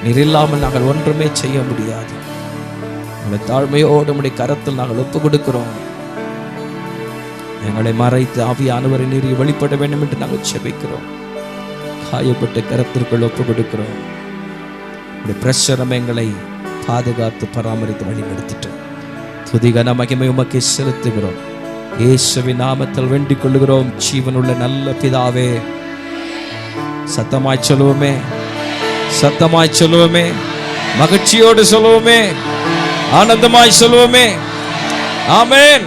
நீர் இல்லாமல் நாங்கள் ஒன்றுமே செய்ய முடியாது. உங்களுடைய தாழ்மையோடு உம்முடைய கரத்தில் நாங்கள் ஒப்பு கொடுக்கிறோம். எங்களை மறைத்து ஆவியானவரை நீர் வெளிப்பட வேண்டும் என்று நாங்கள் செபிக்கிறோம். காயப்பட்ட கரத்திற்குள் ஒப்பு கொடுக்கிறோம். உடைய பிரசனம் எங்களை பாதுகாத்து பராமரித்து வழி நடத்திட்டோம். துதிகன மகிமை உமக்கு செலுத்துகிறோம். இயேசுவின் நாமத்தில் வேண்டிக் கொள்ளுகிறோம். ஜீவனுள்ள நல்ல பிதாவே. சத்தமாய் சொல்லுவோமே, சத்தமாய் சொல்லுவோமே, மகிழ்ச்சியோடு சொல்லுவோமே, ஆனந்தமாய் சொல்லுவோமே. ஆமென்.